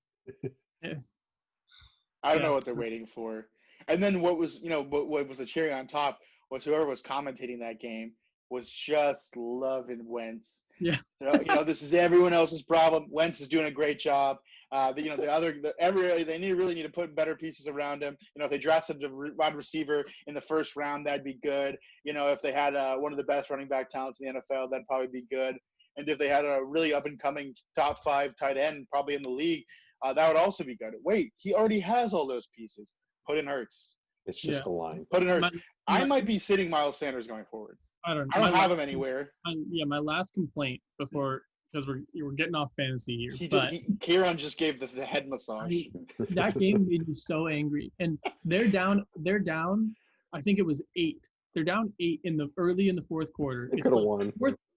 S1: I don't know what they're waiting for. And then what was the cherry on top was whoever was commentating that game was just loving Wentz.
S2: Yeah.
S1: So, this is everyone else's problem. Wentz is doing a great job. They really need to put better pieces around him. If they drafted a wide receiver in the first round, that'd be good. If they had one of the best running back talents in the NFL, that'd probably be good. And if they had a really up and coming top 5 tight end, probably in the league, that would also be good. Wait, he already has all those pieces. Put in Hurts.
S4: It's just a line.
S1: Put in Hurts. I might be sitting Miles Sanders going forward.
S2: I don't
S1: have him anywhere.
S2: My last complaint before, because we're getting off fantasy here.
S1: Kieran just gave the head massage.
S2: That game made me so angry. And they're down. I think it was 8. They're down 8 early in the fourth quarter.
S4: They could have won.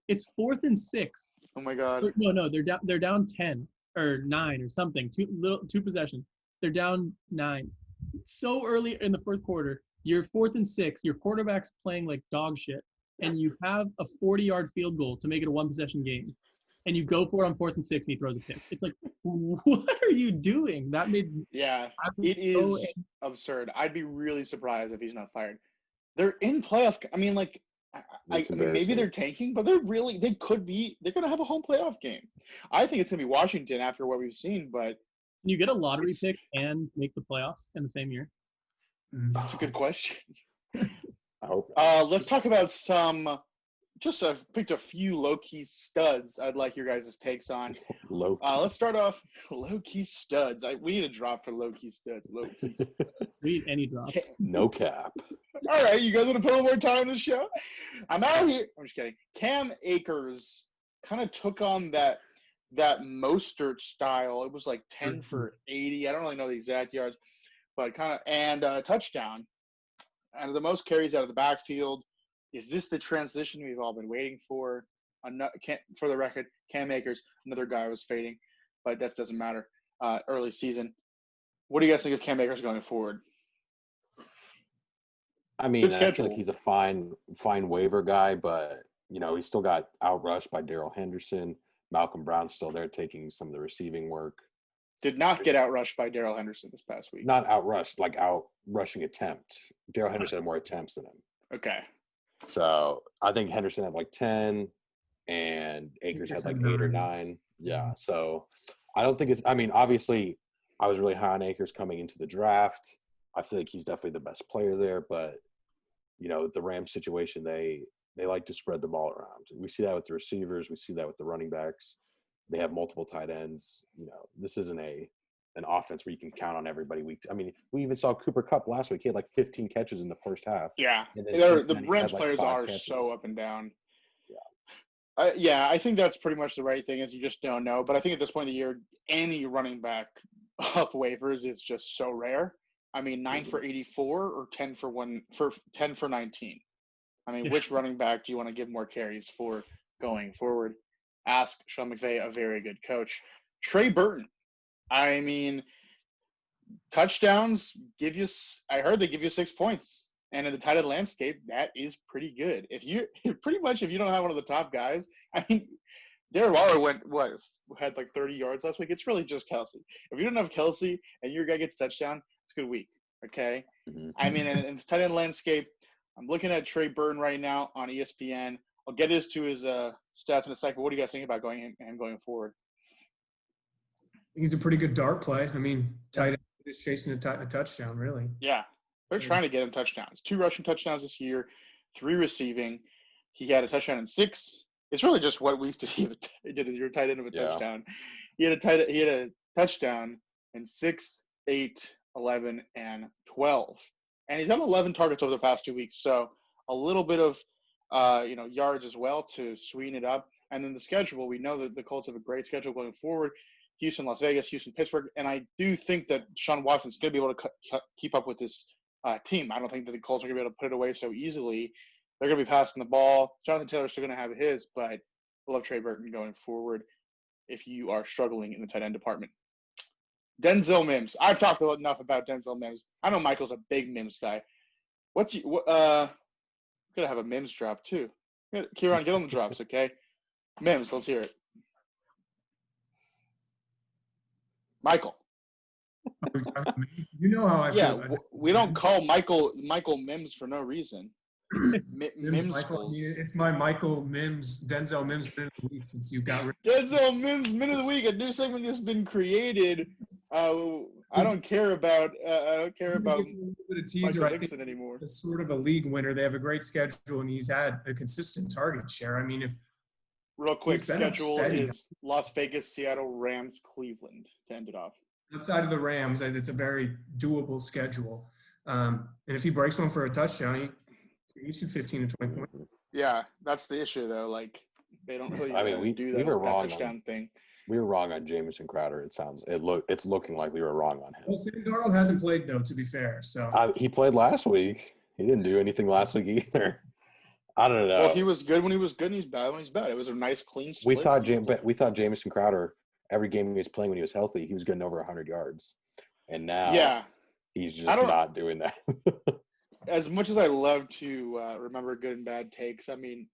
S2: It's 4th and 6.
S1: Oh my God.
S2: No, they're down 10 or 9 or something. Two possessions. They're down 9. So early in the fourth quarter, you're 4th and 6. Your quarterback's playing like dog shit, and you have a 40-yard field goal to make it a 1-possession game, and you go for it on 4th and 6, and he throws a pick. It's like, what are you doing?
S1: It is absurd. I'd be really surprised if he's not fired. They're in playoff. I mean, maybe they're tanking, but they're going to have a home playoff game. I think it's going to be Washington after what we've seen, but
S2: can you get a lottery pick and make the playoffs in the same year?
S1: That's a good question.
S4: I hope.
S1: Let's talk about I've picked a few low-key studs I'd like your guys' takes on.
S4: Low-key.
S1: Let's start off low-key studs. We need a drop for low-key studs. Low-key studs.
S2: We need any drops.
S4: No cap.
S1: All right, you guys want to put a little more time in the show? I'm out here. I'm just kidding. Cam Akers kind of took on that Mostert style. It was like 10 for 80. I don't really know the exact yards, but a touchdown. And the most carries out of the backfield. Is this the transition we've all been waiting for? For the record, Cam Akers, another guy I was fading, but that doesn't matter. Early season. What do you guys think of Cam Akers going forward?
S4: I mean, I feel like he's a fine waiver guy, but, he still got outrushed by Darrell Henderson. Malcolm Brown's still there taking some of the receiving work.
S1: Did not get outrushed by Darrell Henderson this past week.
S4: Not outrushed, like out-rushing attempt. Darrell Henderson had more attempts than him.
S1: Okay.
S4: So I think Henderson had like 10 and Akers had like 8 or 9. Yeah. So I don't think obviously I was really high on Akers coming into the draft. I feel like he's definitely the best player there, but the Rams situation, they like to spread the ball around. We see that with the receivers. We see that with the running backs. They have multiple tight ends. This isn't an offense where you can count on everybody. We even saw Cooper Kupp last week. He had like 15 catches in the first half.
S1: Yeah, the Rams players are catches. So up and down. Yeah. I think that's pretty much the right thing, is you just don't know. But I think at this point in the year, any running back off waivers is just so rare. 9 for 84 or 10 for 19. Which running back do you want to give more carries for going forward? Ask Sean McVay, a very good coach. Trey Burton. Touchdowns I heard they give you 6 points. And in the tight end landscape, that is pretty good. If you don't have one of the top guys, I think Darren Waller had like 30 yards last week. It's really just Kelsey. If you don't have Kelsey and your guy gets touchdown, it's a good week. Okay.
S4: Mhm.
S1: I mean, in the tight end landscape, I'm looking at Trey Burton right now on ESPN. I'll get his stats in a second. What do you guys think about going forward?
S5: He's a pretty good dart play. I mean, tight end is chasing a touchdown, really.
S1: Yeah. They're trying to get him touchdowns. 2 rushing touchdowns this year, 3 receiving. He had a touchdown in 6. It's really just what weeks did he did your tight end of a touchdown. He had a touchdown in 6, 8, 11, and 12. And he's got 11 targets over the past 2 weeks. So a little bit of yards as well to sweeten it up. And then the schedule, we know that the Colts have a great schedule going forward. Houston, Las Vegas, Houston, Pittsburgh. And I do think that Sean Watson's going to be able to keep up with this team. I don't think that the Colts are going to be able to put it away so easily. They're going to be passing the ball. Jonathan Taylor's still going to have his, but I love Trey Burton going forward if you are struggling in the tight end department. Denzel Mims. I've talked enough about Denzel Mims. I know Michael's a big Mims guy. Gonna have a Mims drop too. Kieran, get on the drops, okay? Mims, let's hear it. Michael.
S5: You know how I feel.
S1: Yeah, we don't call Michael Mims for no reason.
S5: Michael, it's my Michael Mims, Denzel Mims minute of the week since you got rid of
S1: Denzel Mims minute of the week. A new segment has been created. I don't care about
S5: a little bit of teaser.
S1: Michael Dixon anymore.
S5: It's sort of a league winner. They have a great schedule, and he's had a consistent target share. I mean,
S1: real quick, schedule is Las Vegas, Seattle, Rams, Cleveland to end it off.
S5: Outside of the Rams, it's a very doable schedule. And if he breaks one for a touchdown, he gets you 15 to 20 points.
S1: Yeah, that's the issue, though. Like, they don't really do that,
S4: we were wrong
S1: touchdown thing.
S4: We were wrong on Jamison Crowder. It's looking like we were wrong on him.
S5: Well, Sam Darnold hasn't played, though, to be fair. So
S4: he played last week. He didn't do anything last week either. I don't know.
S1: Well, he was good when he was good, and he's bad when he's bad. It was a nice, clean split.
S4: We thought Jamison Crowder, every game he was playing when he was healthy, he was getting over 100 yards. And now he's just not doing that.
S1: As much as I love to remember good and bad takes, I mean,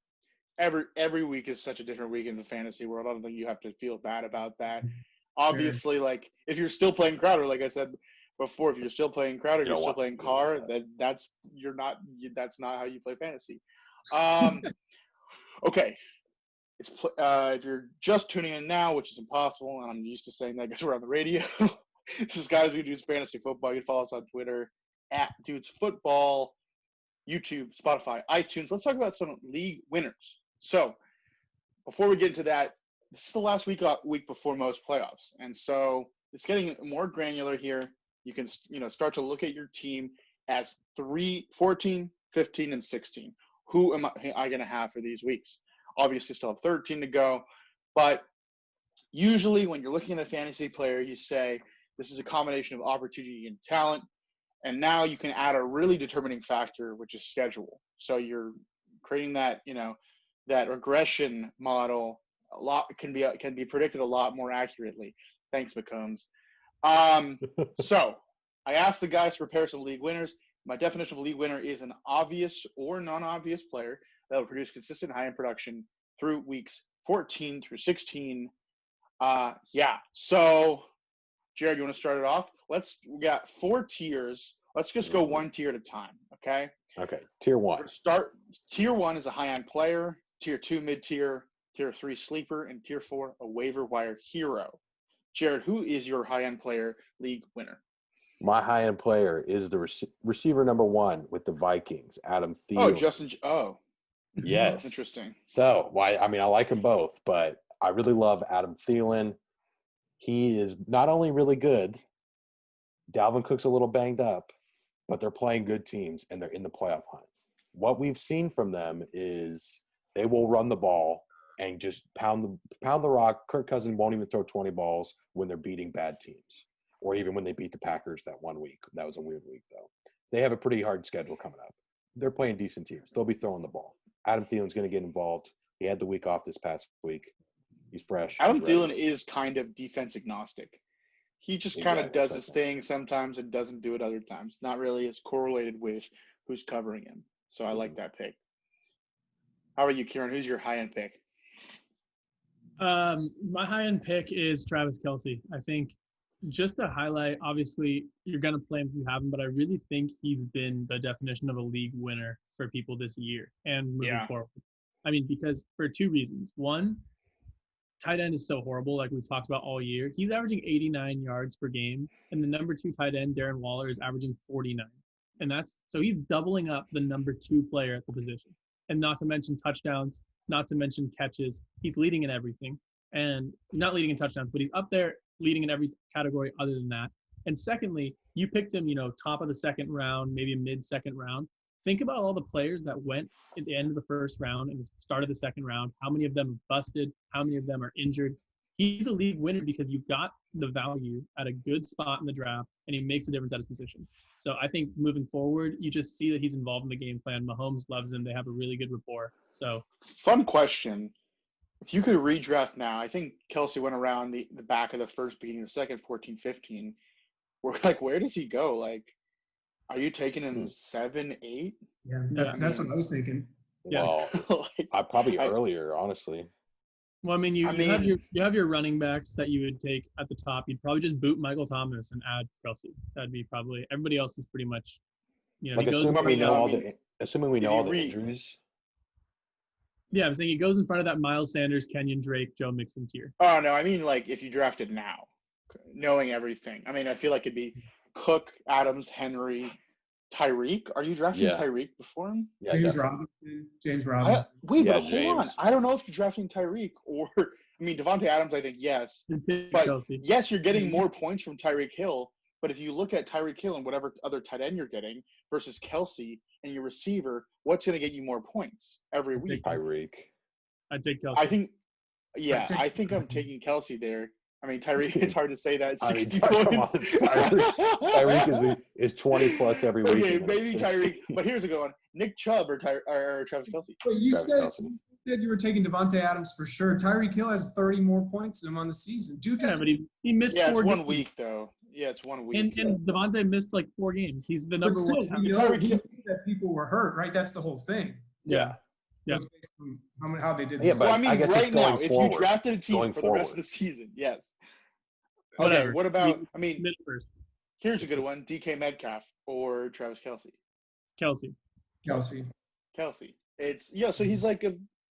S1: every week is such a different week in the fantasy world. I don't think you have to feel bad about that. Obviously, like, if you're still playing Crowder, like I said before, if you're still playing Crowder, you're still playing Carr, that's not how you play fantasy. Okay. If you're just tuning in now, which is impossible, and I'm used to saying that because we're on the radio, this is Guys We Dudes Fantasy Football. You can follow us on Twitter @Dudes Football, YouTube, Spotify, iTunes. Let's talk about some league winners. So before we get into that, this is the last week before most playoffs, and so it's getting more granular here. You can start to look at your team as 3, 14, 15, and 16. Who am I going to have for these weeks? Obviously, still have 13 to go, but usually when you're looking at a fantasy player, you say this is a combination of opportunity and talent. And now you can add a really determining factor, which is schedule. So you're creating that, that regression model can be predicted a lot more accurately. Thanks, McCombs. So I asked the guys to prepare some league winners. My definition of league winner is an obvious or non-obvious player that will produce consistent high-end production through weeks 14 through 16. So Jared, you want to start it off? We got 4 tiers. Let's just go one tier at a time, okay?
S4: Okay, tier 1.
S1: Tier 1 is a high-end player. Tier 2, mid-tier. Tier 3, sleeper. And tier 4, a waiver wire hero. Jared, who is your high-end player league winner?
S4: My high-end player is the receiver number 1 with the Vikings, Adam Thielen. Yes.
S1: Interesting.
S4: So, I like them both, but I really love Adam Thielen. He is not only really good, Dalvin Cook's a little banged up, but they're playing good teams and they're in the playoff hunt. What we've seen from them is they will run the ball and just pound the rock. Kirk Cousins won't even throw 20 balls when they're beating bad teams, or even when they beat the Packers that one week. That was a weird week, though. They have a pretty hard schedule coming up. They're playing decent teams. They'll be throwing the ball. Adam Thielen's going to get involved. He had the week off this past week. He's fresh.
S1: Adam Thielen is kind of defense agnostic. He just kind of does his thing sometimes and doesn't do it other times. Not really as correlated with who's covering him. So I like that pick. How about you, Kieran? Who's your high-end pick?
S2: My high-end pick is Travis Kelce. I think just to highlight, obviously, you're going to play him if you have him, but I really think he's been the definition of a league winner for people this year and moving forward. I mean, because for two reasons. One, tight end is so horrible, like we've talked about all year. He's averaging 89 yards per game, and the number 2 tight end, Darren Waller, is averaging 49. And so he's doubling up the number 2 player at the position. And not to mention touchdowns, not to mention catches. He's leading in everything. And not leading in touchdowns, but he's up there leading in every category other than that. And secondly, you picked him, top of the second round, maybe mid-second round. Think about all the players that went at the end of the first round and the start of the second round. How many of them are busted? How many of them are injured? He's a league winner because you got the value at a good spot in the draft, and he makes a difference at his position. So I think moving forward, you just see that he's involved in the game plan. Mahomes loves him. They have a really good rapport. So,
S1: fun question. If you could redraft now, I think Kelce went around the back of the first, beginning of the second, 14, 15. Where does he go? Are you taking him 7, 8?
S5: Yeah, that's what I was thinking.
S2: Yeah.
S4: Well, I probably earlier, honestly.
S2: Well, I mean, you have your running backs that you would take at the top. You'd probably just boot Michael Thomas and add Kelce. That'd be probably everybody else is pretty much,
S4: assuming we know all the injuries.
S2: Yeah, I'm saying he goes in front of that Miles Sanders, Kenyon Drake, Joe Mixon tier.
S1: Oh no, I mean if you drafted now, knowing everything. I mean, I feel like it'd be Cook, Adams, Henry, Tyreek. Are you drafting Tyreek before him?
S4: Yeah,
S5: James Robinson.
S1: Hold on. I don't know if you're drafting Tyreek or Devontae Adams. I think yes, but
S2: Kelce.
S1: Yes, you're getting more points from Tyreek Hill. But if you look at Tyreek Hill and whatever other tight end you're getting versus Kelce and your receiver, what's going to get you more points every week?
S4: Tyreek.
S2: I'd take Kelce.
S1: I think I'm taking Kelce there. I mean, Tyreek, it's hard to say that. 60 points.
S4: Tyreek is 20 plus every week.
S1: Okay, maybe Tyreek. But here's a good one: Nick Chubb or Travis Kelce.
S5: Wait, you said you were taking Devontae Adams for sure. Tyreek Hill has 30 more points than him on the season.
S2: But he missed 4
S1: it's
S2: games.
S1: 1 week though. Yeah, it's 1 week.
S2: And Devontae missed 4 games. He's the number one.
S5: We know that people were hurt, right? That's the whole thing.
S2: Yeah.
S5: Based on how they did this.
S4: Yeah, but
S1: I guess
S4: right
S1: now, if you drafted a team for the rest of the season, yes. Okay, what about? Here's a good one: DK Metcalf or Travis Kelce.
S2: Kelce.
S1: It's so he's like a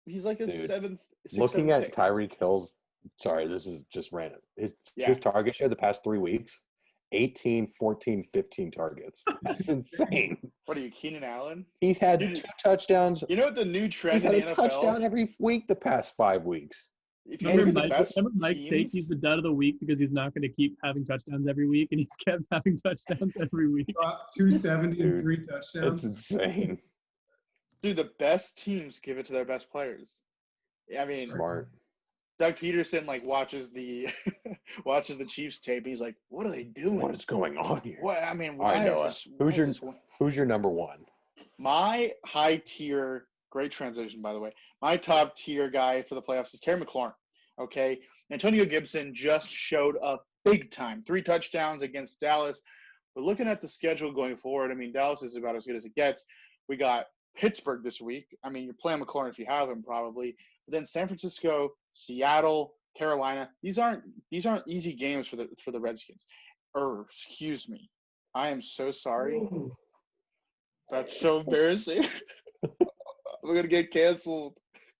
S4: Dude,
S1: 7th.
S4: Looking at Tyreek Hill's, sorry, this is just random. His target share the past 3 weeks, 18, 14, 15 targets. That's insane.
S1: What are you, Keenan Allen?
S4: He's had 2 touchdowns.
S1: You know what the new trend
S4: He's had
S1: in
S4: a
S1: the NFL?
S4: touchdown every week the past 5 weeks.
S2: Remember Mike's take? He's the dud of the week because he's not going to keep having touchdowns every week, and he's kept having touchdowns every week.
S5: 270 and 3 touchdowns.
S4: It's insane.
S1: Dude, the best teams give it to their best players. I mean,
S4: Smart.
S1: Doug Peterson watches the Chiefs tape. He's like, "What are they doing?
S4: What is going on here?"
S1: What I mean, why is this?
S4: Who's your number one?
S1: My high tier, great transition by the way. My top tier guy for the playoffs is Terry McLaurin. Okay, Antonio Gibson just showed up big time, 3 touchdowns against Dallas. But looking at the schedule going forward, I mean, Dallas is about as good as it gets. We got Pittsburgh this week. I mean, you're playing McLaurin if you have him probably. But then San Francisco, Seattle, Carolina. These aren't easy games for the Redskins. Excuse me. I am so sorry.
S5: Ooh.
S1: That's so embarrassing. We're gonna get canceled.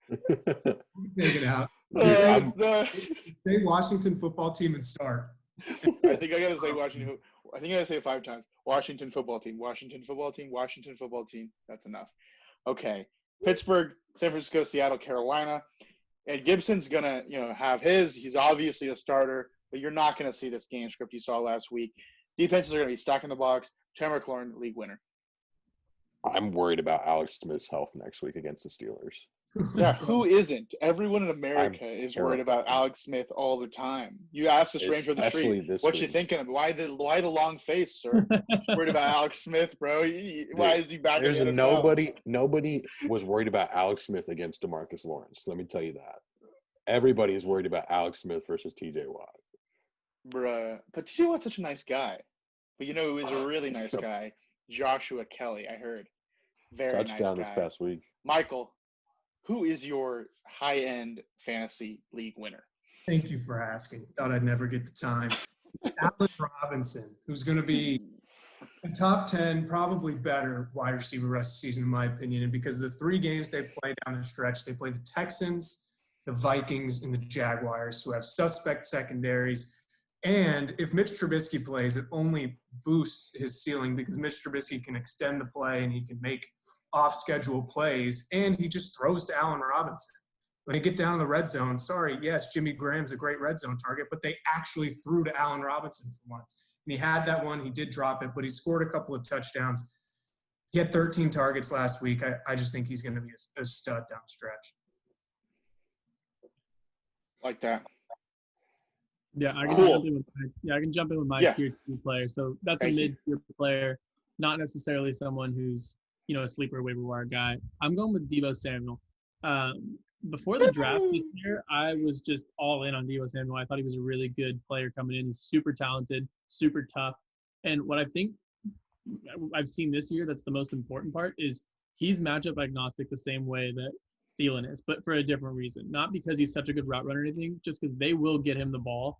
S5: Take it out. Say Washington football team and start.
S1: I think I gotta say Washington. I think I gotta say it 5 times. Washington football team. Washington football team. Washington football team. That's enough. Okay. Pittsburgh, San Francisco, Seattle, Carolina. And Gibson's gonna, have his. He's obviously a starter, but you're not gonna see this game script you saw last week. Defenses are gonna be stacking the box. Terry McLaurin, league winner.
S4: I'm worried about Alex Smith's health next week against the Steelers.
S1: Yeah, who isn't? Everyone in America is worried about Alex Smith all the time. You ask a stranger on the street, what you thinking of? Why the long face, sir? Worried about Alex Smith, bro? Why is he back in the NFL?
S4: Nobody was worried about Alex Smith against DeMarcus Lawrence. Let me tell you that. Everybody is worried about Alex Smith versus TJ Watt.
S1: Bruh. But TJ Watt's such a nice guy. But who is a really nice guy? Joshua Kelly, I heard. Very
S4: touchdown
S1: nice
S4: this
S1: guy.
S4: past week.
S1: Michael, who is your high-end fantasy league winner?
S5: Thank you for asking. Thought I'd never get the time. Allen Robinson, who's going to be a top 10, probably better wide receiver rest of the season, in my opinion. And because of the 3 games they play down the stretch, they play the Texans, the Vikings, and the Jaguars, who have suspect secondaries. And if Mitch Trubisky plays, it only boosts his ceiling because Mitch Trubisky can extend the play and he can make off-schedule plays, and he just throws to Allen Robinson. When they get down in the red zone, yes, Jimmy Graham's a great red zone target, but they actually threw to Allen Robinson for once. And he had that one. He did drop it, but he scored a couple of touchdowns. He had 13 targets last week. I just think he's going to be a stud down the stretch.
S1: Like that.
S2: Yeah, I can jump in with my tier 2 player. So that's a mid-tier player, not necessarily someone who's, a sleeper waiver wire guy. I'm going with Deebo Samuel. Before the draft this year, I was just all in on Deebo Samuel. I thought he was a really good player coming in. He's super talented, super tough. And what I think I've seen this year that's the most important part is he's matchup agnostic the same way that Thielen is, but for a different reason. Not because he's such a good route runner or anything, just because they will get him the ball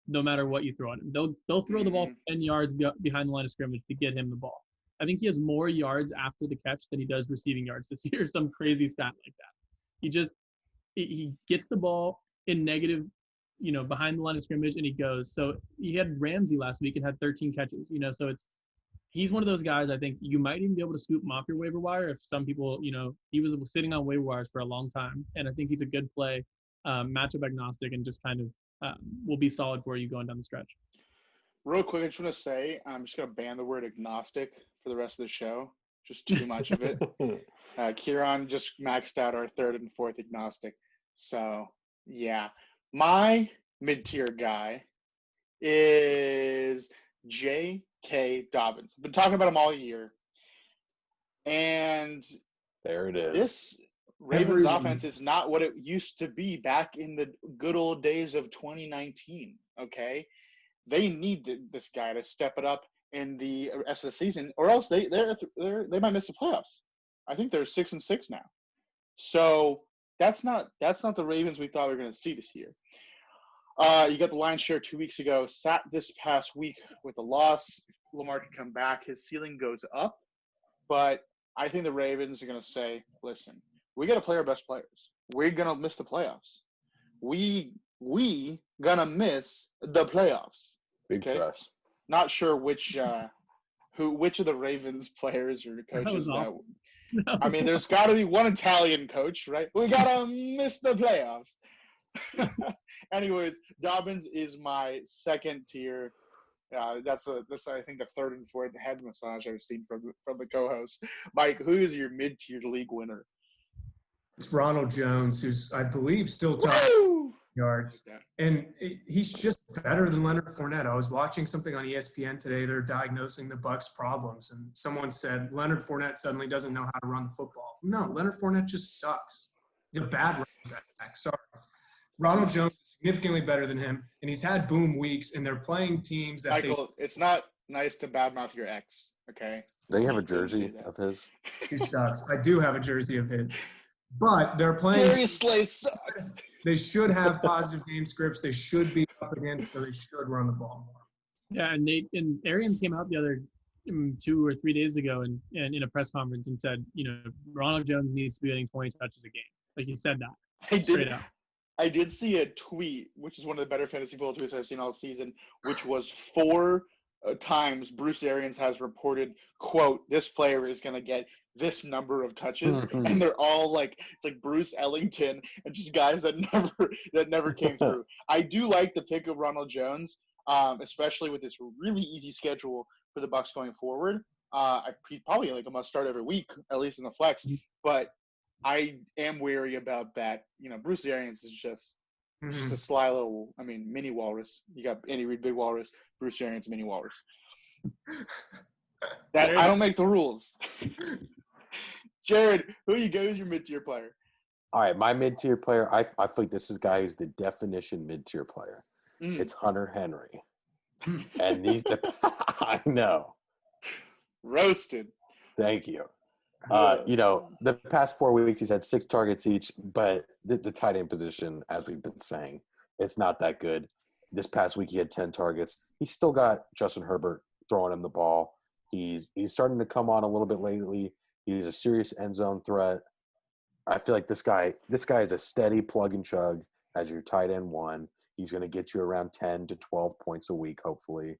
S2: no matter what you throw at him. They'll throw the ball 10 yards behind the line of scrimmage to get him the ball. I think he has more yards after the catch than he does receiving yards this year, some crazy stat like that. He gets the ball in negative, behind the line of scrimmage, and he goes. So he had Ramsey last week and had 13 catches, so he's one of those guys I think you might even be able to scoop him off your waiver wire if some people, he was sitting on waiver wires for a long time. And I think he's a good play, matchup agnostic, and just kind of will be solid for you going down the stretch.
S1: Real quick, I just want to say, I'm just going to ban the word agnostic for the rest of the show. Just too much of it. Kieran just maxed out our 3rd and 4th agnostic. So, yeah. My mid-tier guy is J.K. Dobbins. I've been talking about him all year. And
S4: there it is.
S1: This Ravens offense is not what it used to be back in the good old days of 2019, okay? They need this guy to step it up in the rest of the season, or else they might miss the playoffs. I think they're 6-6 now. So that's not the Ravens we thought we were going to see this year. You got the Lions share 2 weeks ago, sat this past week with a loss. Lamar can come back. His ceiling goes up. But I think the Ravens are going to say, listen, we got to play our best players. We're going to miss the playoffs. We going to miss the playoffs.
S4: Big trust.
S1: Not sure which of the Ravens players or coaches there's got to be one Italian coach, right? We got to miss the playoffs. Anyways, Dobbins is my second tier. That's I think the 3rd and 4th head massage I've seen from the co-host. Mike, who is your mid-tier league winner?
S5: It's Ronald Jones, who's I believe still top yards, and he's just better than Leonard Fournette. I was watching something on ESPN today. They're diagnosing the Bucs' problems, and someone said Leonard Fournette suddenly doesn't know how to run the football. No, Leonard Fournette just sucks. He's a bad running back. Sorry. Ronald Jones is significantly better than him, and he's had boom weeks, and they're playing teams that
S1: Michael, it's not nice to badmouth your ex, okay?
S4: They have a jersey of his.
S5: He sucks. I do have a jersey of his. But they're playing.
S1: Seriously, sucks.
S5: They should have positive game scripts. They should be up against, so they should run the ball more.
S2: Yeah, and Arians came out the other 2 or 3 days ago and in a press conference and said, Ronald Jones needs to be getting 20 touches a game. Like, he said that straight out.
S1: I did see a tweet, which is one of the better fantasy football tweets I've seen all season, which was 4 times Bruce Arians has reported, quote, this player is going to get this number of touches. And they're all like, it's like Bruce Ellington and just guys that never came through. I do like the pick of Ronald Jones, especially with this really easy schedule for the Bucs going forward. He's probably like a must start every week, at least in the flex. But I am wary about that. Bruce Arians is just a sly little, mini walrus. You got Andy Reid, big walrus. Bruce Arians, mini walrus. That I don't make the rules. Jared, who's your mid-tier player?
S4: All right, my mid-tier player, I feel like this guy is the definition mid-tier player. It's Hunter Henry. And I know.
S1: Roasted.
S4: Thank you. The past 4 weeks he's had 6 targets each, but the tight end position, as we've been saying, it's not that good. This past week he had 10 targets. He's still got Justin Herbert throwing him the ball. He's starting to come on a little bit lately. He's a serious end zone threat. I feel like this guy is a steady plug and chug as your tight end one. He's going to get you around 10 to 12 points a week, hopefully.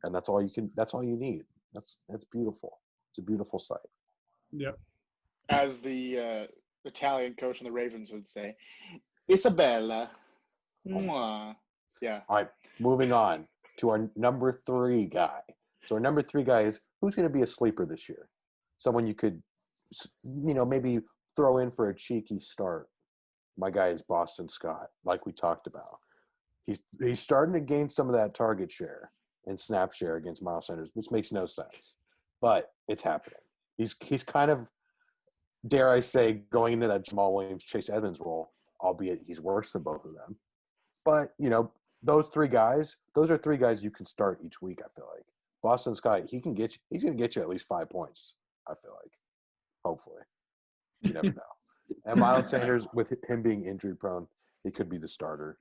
S4: And that's all you need. That's beautiful. It's a beautiful sight.
S2: Yep.
S1: As the Italian coach on the Ravens would say, Isabella. Mwah. Yeah.
S4: All right, moving on to our number 3 guy. So our number 3 guy is who's going to be a sleeper this year? Someone you could, maybe throw in for a cheeky start. My guy is Boston Scott, like we talked about. He's starting to gain some of that target share and snap share against Miles Sanders, which makes no sense, but it's happening. He's kind of, dare I say, going into that Jamal Williams, Chase Edmonds role, albeit he's worse than both of them. But, those 3 guys, those are 3 guys you can start each week, I feel like. Boston Scott, he's going to get you at least 5 points, I feel like. Hopefully. You never know. And Miles Sanders, with him being injury prone, he could be the starter.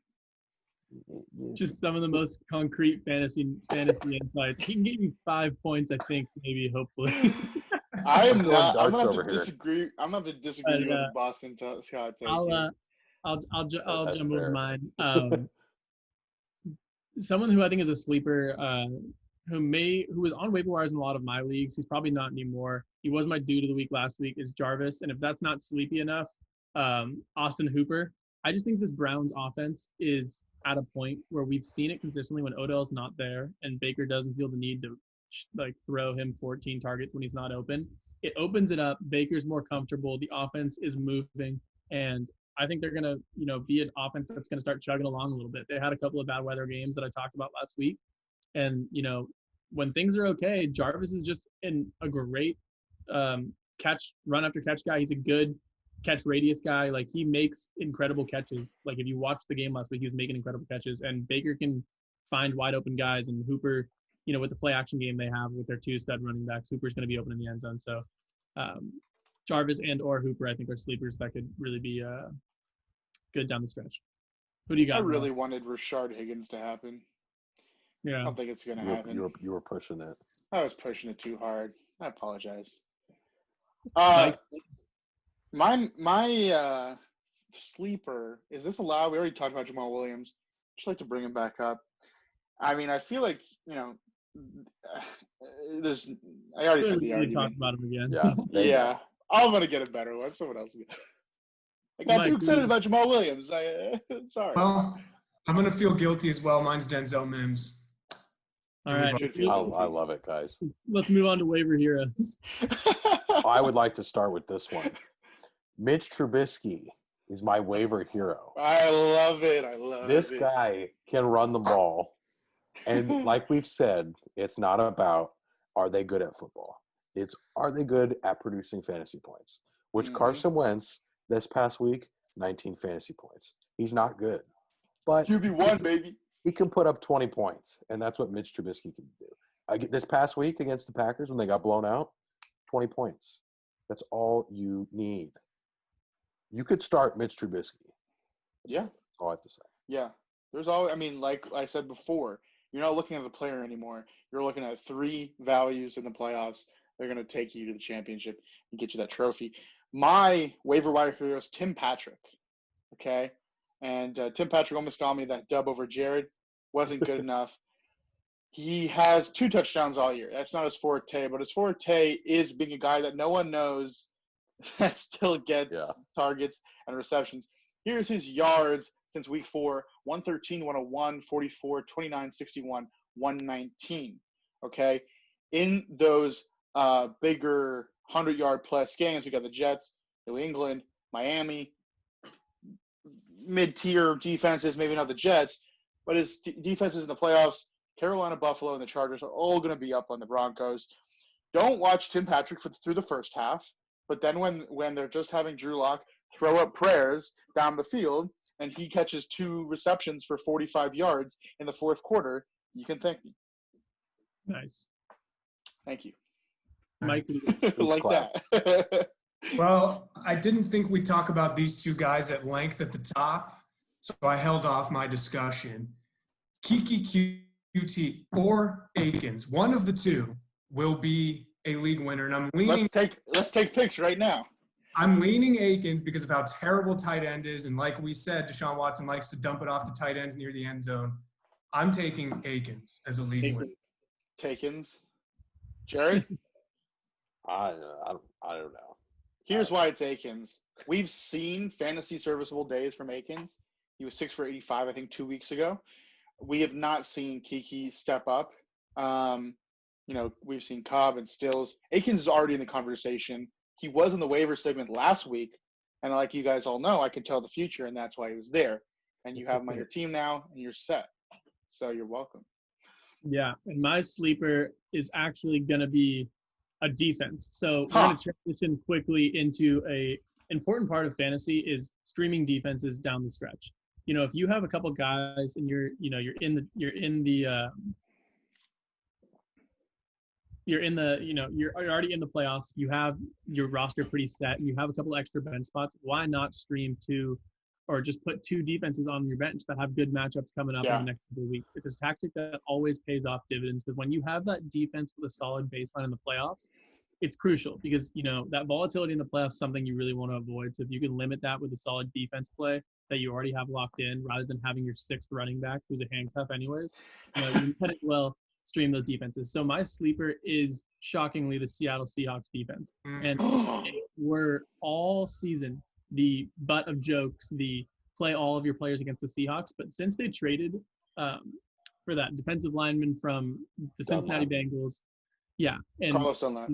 S2: Just some of the most concrete fantasy insights. He can give you 5 points, I think, maybe, hopefully.
S1: I'm going to disagree. I'm going to disagree with Boston Scott.
S2: I'll jump over mine. Someone who I think is a sleeper, who was on waiver wires in a lot of my leagues. He's probably not anymore. He was my dude of the week last week. Is Jarvis, and if that's not sleepy enough, Austin Hooper. I just think this Browns offense is at a point where we've seen it consistently when Odell's not there and Baker doesn't feel the need to throw him 14 targets when he's not open. It opens it up. Baker's more comfortable. The offense is moving, and I think they're going to, be an offense that's going to start chugging along a little bit. They had a couple of bad weather games that I talked about last week. And, when things are okay, Jarvis is just a great run after catch guy. He's a good catch radius guy. Like, he makes incredible catches. Like, if you watched the game last week, he was making incredible catches. And Baker can find wide open guys. And Hooper, with the play action game they have with their 2 stud running backs, Hooper's going to be open in the end zone. So, Jarvis and or Hooper, I think, are sleepers that could really be good down the stretch. Who do you got?
S1: I really wanted Rashard Higgins to happen.
S2: Yeah.
S1: I don't think it's going to happen.
S4: You were pushing it.
S1: I was pushing it too hard. I apologize. My sleeper, is this allowed? We already talked about Jamal Williams. Just like to bring him back up. I mean, I feel like, I already said the argument.
S2: Talk about him again.
S4: Yeah.
S1: Yeah. I'm going to get a better one. Someone else. I got too excited about Jamal Williams. Sorry.
S5: Well, I'm going to feel guilty as well. Mine's Denzel Mims.
S2: All right.
S4: I love it, guys.
S2: Let's move on to waiver heroes.
S4: I would like to start with this one. Mitch Trubisky is my waiver hero.
S1: I love it.
S4: This guy can run the ball. And like we've said, it's not about are they good at football. It's are they good at producing fantasy points, which Carson Wentz this past week, 19 fantasy points. He's not good. But
S1: QB1, baby.
S4: He can put up 20 points, and that's what Mitch Trubisky can do. This past week against the Packers when they got blown out, 20 points. That's all you need. You could start Mitch Trubisky. That's all I have to say.
S1: Yeah. Like I said before, you're not looking at the player anymore. You're looking at 3 values in the playoffs. They're going to take you to the championship and get you that trophy. My waiver wire hero is Tim Patrick. Okay? And Tim Patrick almost got me that dub over Jared. Wasn't good enough. He has 2 touchdowns all year. That's not his forte, but his forte is being a guy that no one knows that still gets targets and receptions. Here's his yards since week 4, 113, 101, 44, 29, 61, 119. Okay? In those bigger 100-yard plus games, we got the Jets, New England, Miami, mid-tier defenses, maybe not the Jets, but his defenses in the playoffs, Carolina, Buffalo, and the Chargers are all going to be up on the Broncos. Don't watch Tim Patrick through the first half, but then when they're just having Drew Lock throw up prayers down the field and he catches 2 receptions for 45 yards in the fourth quarter, you can thank me.
S2: Nice.
S1: Thank you.
S2: Mike,
S1: like
S4: clap.
S1: that.
S5: Well, I didn't think we'd talk about these two guys at length at the top, so I held off my discussion. Kiki QT or Akins, one of the two will be a league winner, and
S1: Let's take picks right now.
S5: I'm leaning Akins because of how terrible tight end is, and like we said, Deshaun Watson likes to dump it off to tight ends near the end zone. I'm taking Akins as a league winner.
S1: Takins. Jared?
S4: I don't know.
S1: Here's why it's Akins. We've seen fantasy serviceable days from Akins. He was 6 for 85, I think, 2 weeks ago. We have not seen Kiki step up. We've seen Cobb and Stills. Akins is already in the conversation. He was in the waiver segment last week, and like you guys all know, I can tell the future, and that's why he was there. And you have him on your team now, and you're set. So you're welcome.
S2: Yeah, and my sleeper is actually going to be a defense. So we're going to transition quickly into a important part of fantasy is streaming defenses down the stretch. If you have a couple guys and you're already in the playoffs, you have your roster pretty set, and you have a couple extra bench spots, why not stream two or just put two defenses on your bench that have good matchups coming up in the next couple of weeks? It's a tactic that always pays off dividends, because when you have that defense with a solid baseline in the playoffs, it's crucial, because, that volatility in the playoffs is something you really want to avoid. So if you can limit that with a solid defense play that you already have locked in, rather than having your sixth running back who's a handcuff anyways, you can well stream those defenses. So my sleeper is shockingly the Seattle Seahawks defense. And we're all season the butt of jokes, the play all of your players against the Seahawks. But since they traded for that defensive lineman from the Cincinnati Bengals, and
S1: Carlos Dunlap.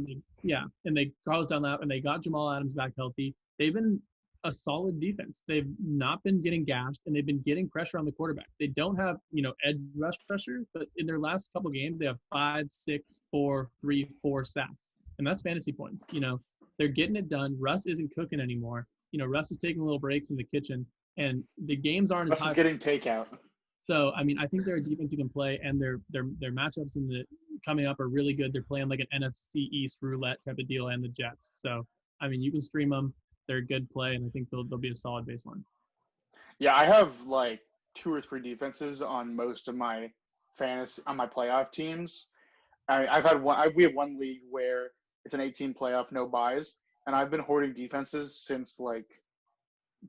S2: Carlos Dunlap, and they got Jamal Adams back healthy, they've been a solid defense. They've not been getting gashed, and they've been getting pressure on the quarterback. They don't have, edge rush pressure, but in their last couple games, they have 5, 6, 4, 3, 4 sacks. And that's fantasy points. They're getting it done. Russ isn't cooking anymore. Russ is taking a little break from the kitchen, and the games aren't as high.
S1: Russ is getting takeout.
S2: So, I think they're a defense you can play, and their matchups coming up are really good. They're playing like an NFC East roulette type of deal, and the Jets. So, you can stream them. They're a good play, and I think they'll be a solid baseline.
S1: Yeah, I have like 2 or 3 defenses on most of my my playoff teams. I've had one. We have one league where it's an 18 playoff, no buys, and I've been hoarding defenses since like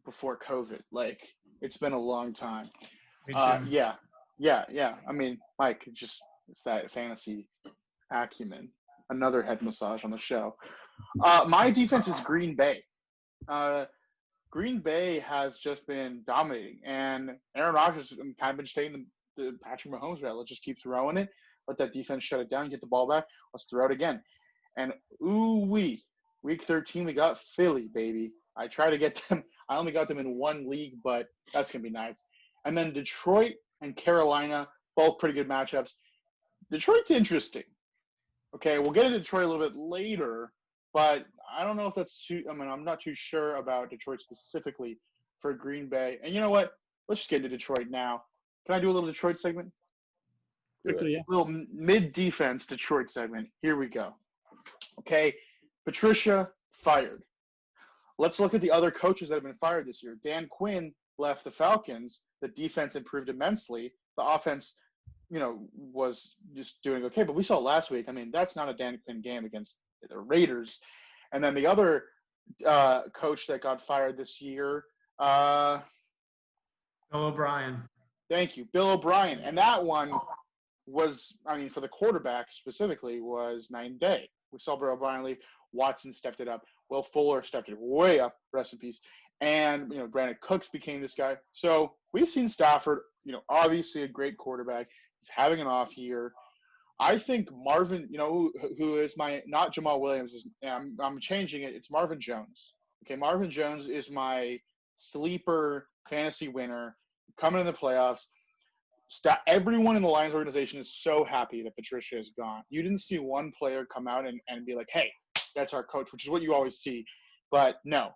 S1: before COVID. Like, it's been a long time.
S5: Me too.
S1: Yeah. Mike, it's that fantasy acumen. Another head massage on the show. My defense is Green Bay. Green Bay has just been dominating, and Aaron Rodgers has kind of been staying the Patrick Mahomes route. Let's just keep throwing it. Let that defense shut it down, get the ball back. Let's throw it again. And week 13, we got Philly, baby. I try to get them. I only got them in one league, but that's going to be nice. And then Detroit and Carolina, both pretty good matchups. Detroit's interesting. Okay, we'll get into Detroit a little bit later, but I don't know if that's too – I'm not too sure about Detroit specifically for Green Bay. And you know what? Let's just get into Detroit now. Can I do a little Detroit segment?
S2: Quickly, yeah.
S1: A little mid-defense Detroit segment. Here we go. Okay, Patricia fired. Let's look at the other coaches that have been fired this year. Dan Quinn left the Falcons. The defense improved immensely. The offense, was just doing okay. But we saw last week, that's not a Dan Quinn game against the Raiders. And then the other coach that got fired this year,
S5: Bill O'Brien.
S1: Thank you, Bill O'Brien. And that one was, for the quarterback specifically, was night and day. We saw Bill O'Brien leave. Watson stepped it up. Will Fuller stepped it way up, rest in peace. And, Brandon Cooks became this guy. So we've seen Stafford, obviously a great quarterback. He's having an off year. I think Marvin, who is not Jamal Williams, I'm changing it. It's Marvin Jones. Okay, Marvin Jones is my sleeper fantasy winner coming in the playoffs. Everyone in the Lions organization is so happy that Patricia is gone. You didn't see one player come out and be like, hey, that's our coach, which is what you always see. But no,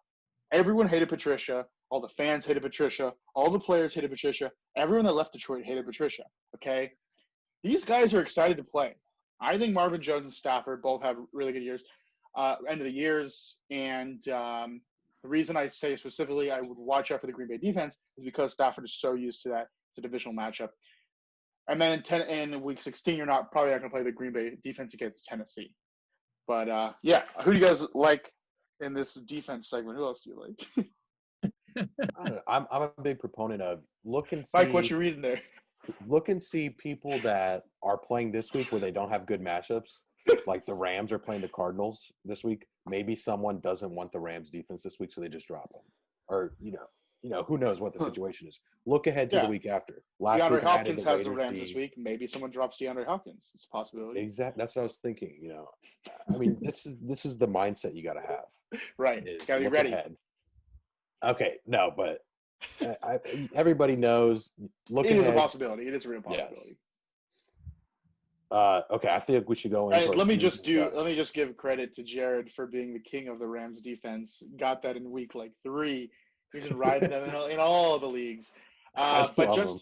S1: everyone hated Patricia. All the fans hated Patricia. All the players hated Patricia. Everyone that left Detroit hated Patricia, okay? These guys are excited to play. I think Marvin Jones and Stafford both have really good years, end of the years. And the reason I say specifically I would watch out for the Green Bay defense is because Stafford is so used to that. It's a divisional matchup. And then in week 16, you're probably not going to play the Green Bay defense against Tennessee. But, who do you guys like in this defense segment? Who else do you like?
S4: I don't know. I'm a big proponent of look and see.
S1: Mike, what you reading there?
S4: Look and see people that are playing this week where they don't have good matchups. Like the Rams are playing the Cardinals this week. Maybe someone doesn't want the Rams defense this week, so they just drop them. Or, who knows what the situation is. Look ahead to the week after. Last
S1: DeAndre
S4: week,
S1: Hopkins has the Rams this week. Maybe someone drops DeAndre Hopkins. It's a possibility.
S4: Exactly. That's what I was thinking. I mean, this is the mindset you got to have.
S1: Right. Got to be ready.
S4: Ahead. Okay. No, but everybody knows. It
S1: is a possibility. It is a real possibility.
S4: Yes. Okay, I think we should go into.
S1: Let me just give credit to Jared for being the king of the Rams defense. Got that in week 3. He's been riding them in all the leagues. I couldn't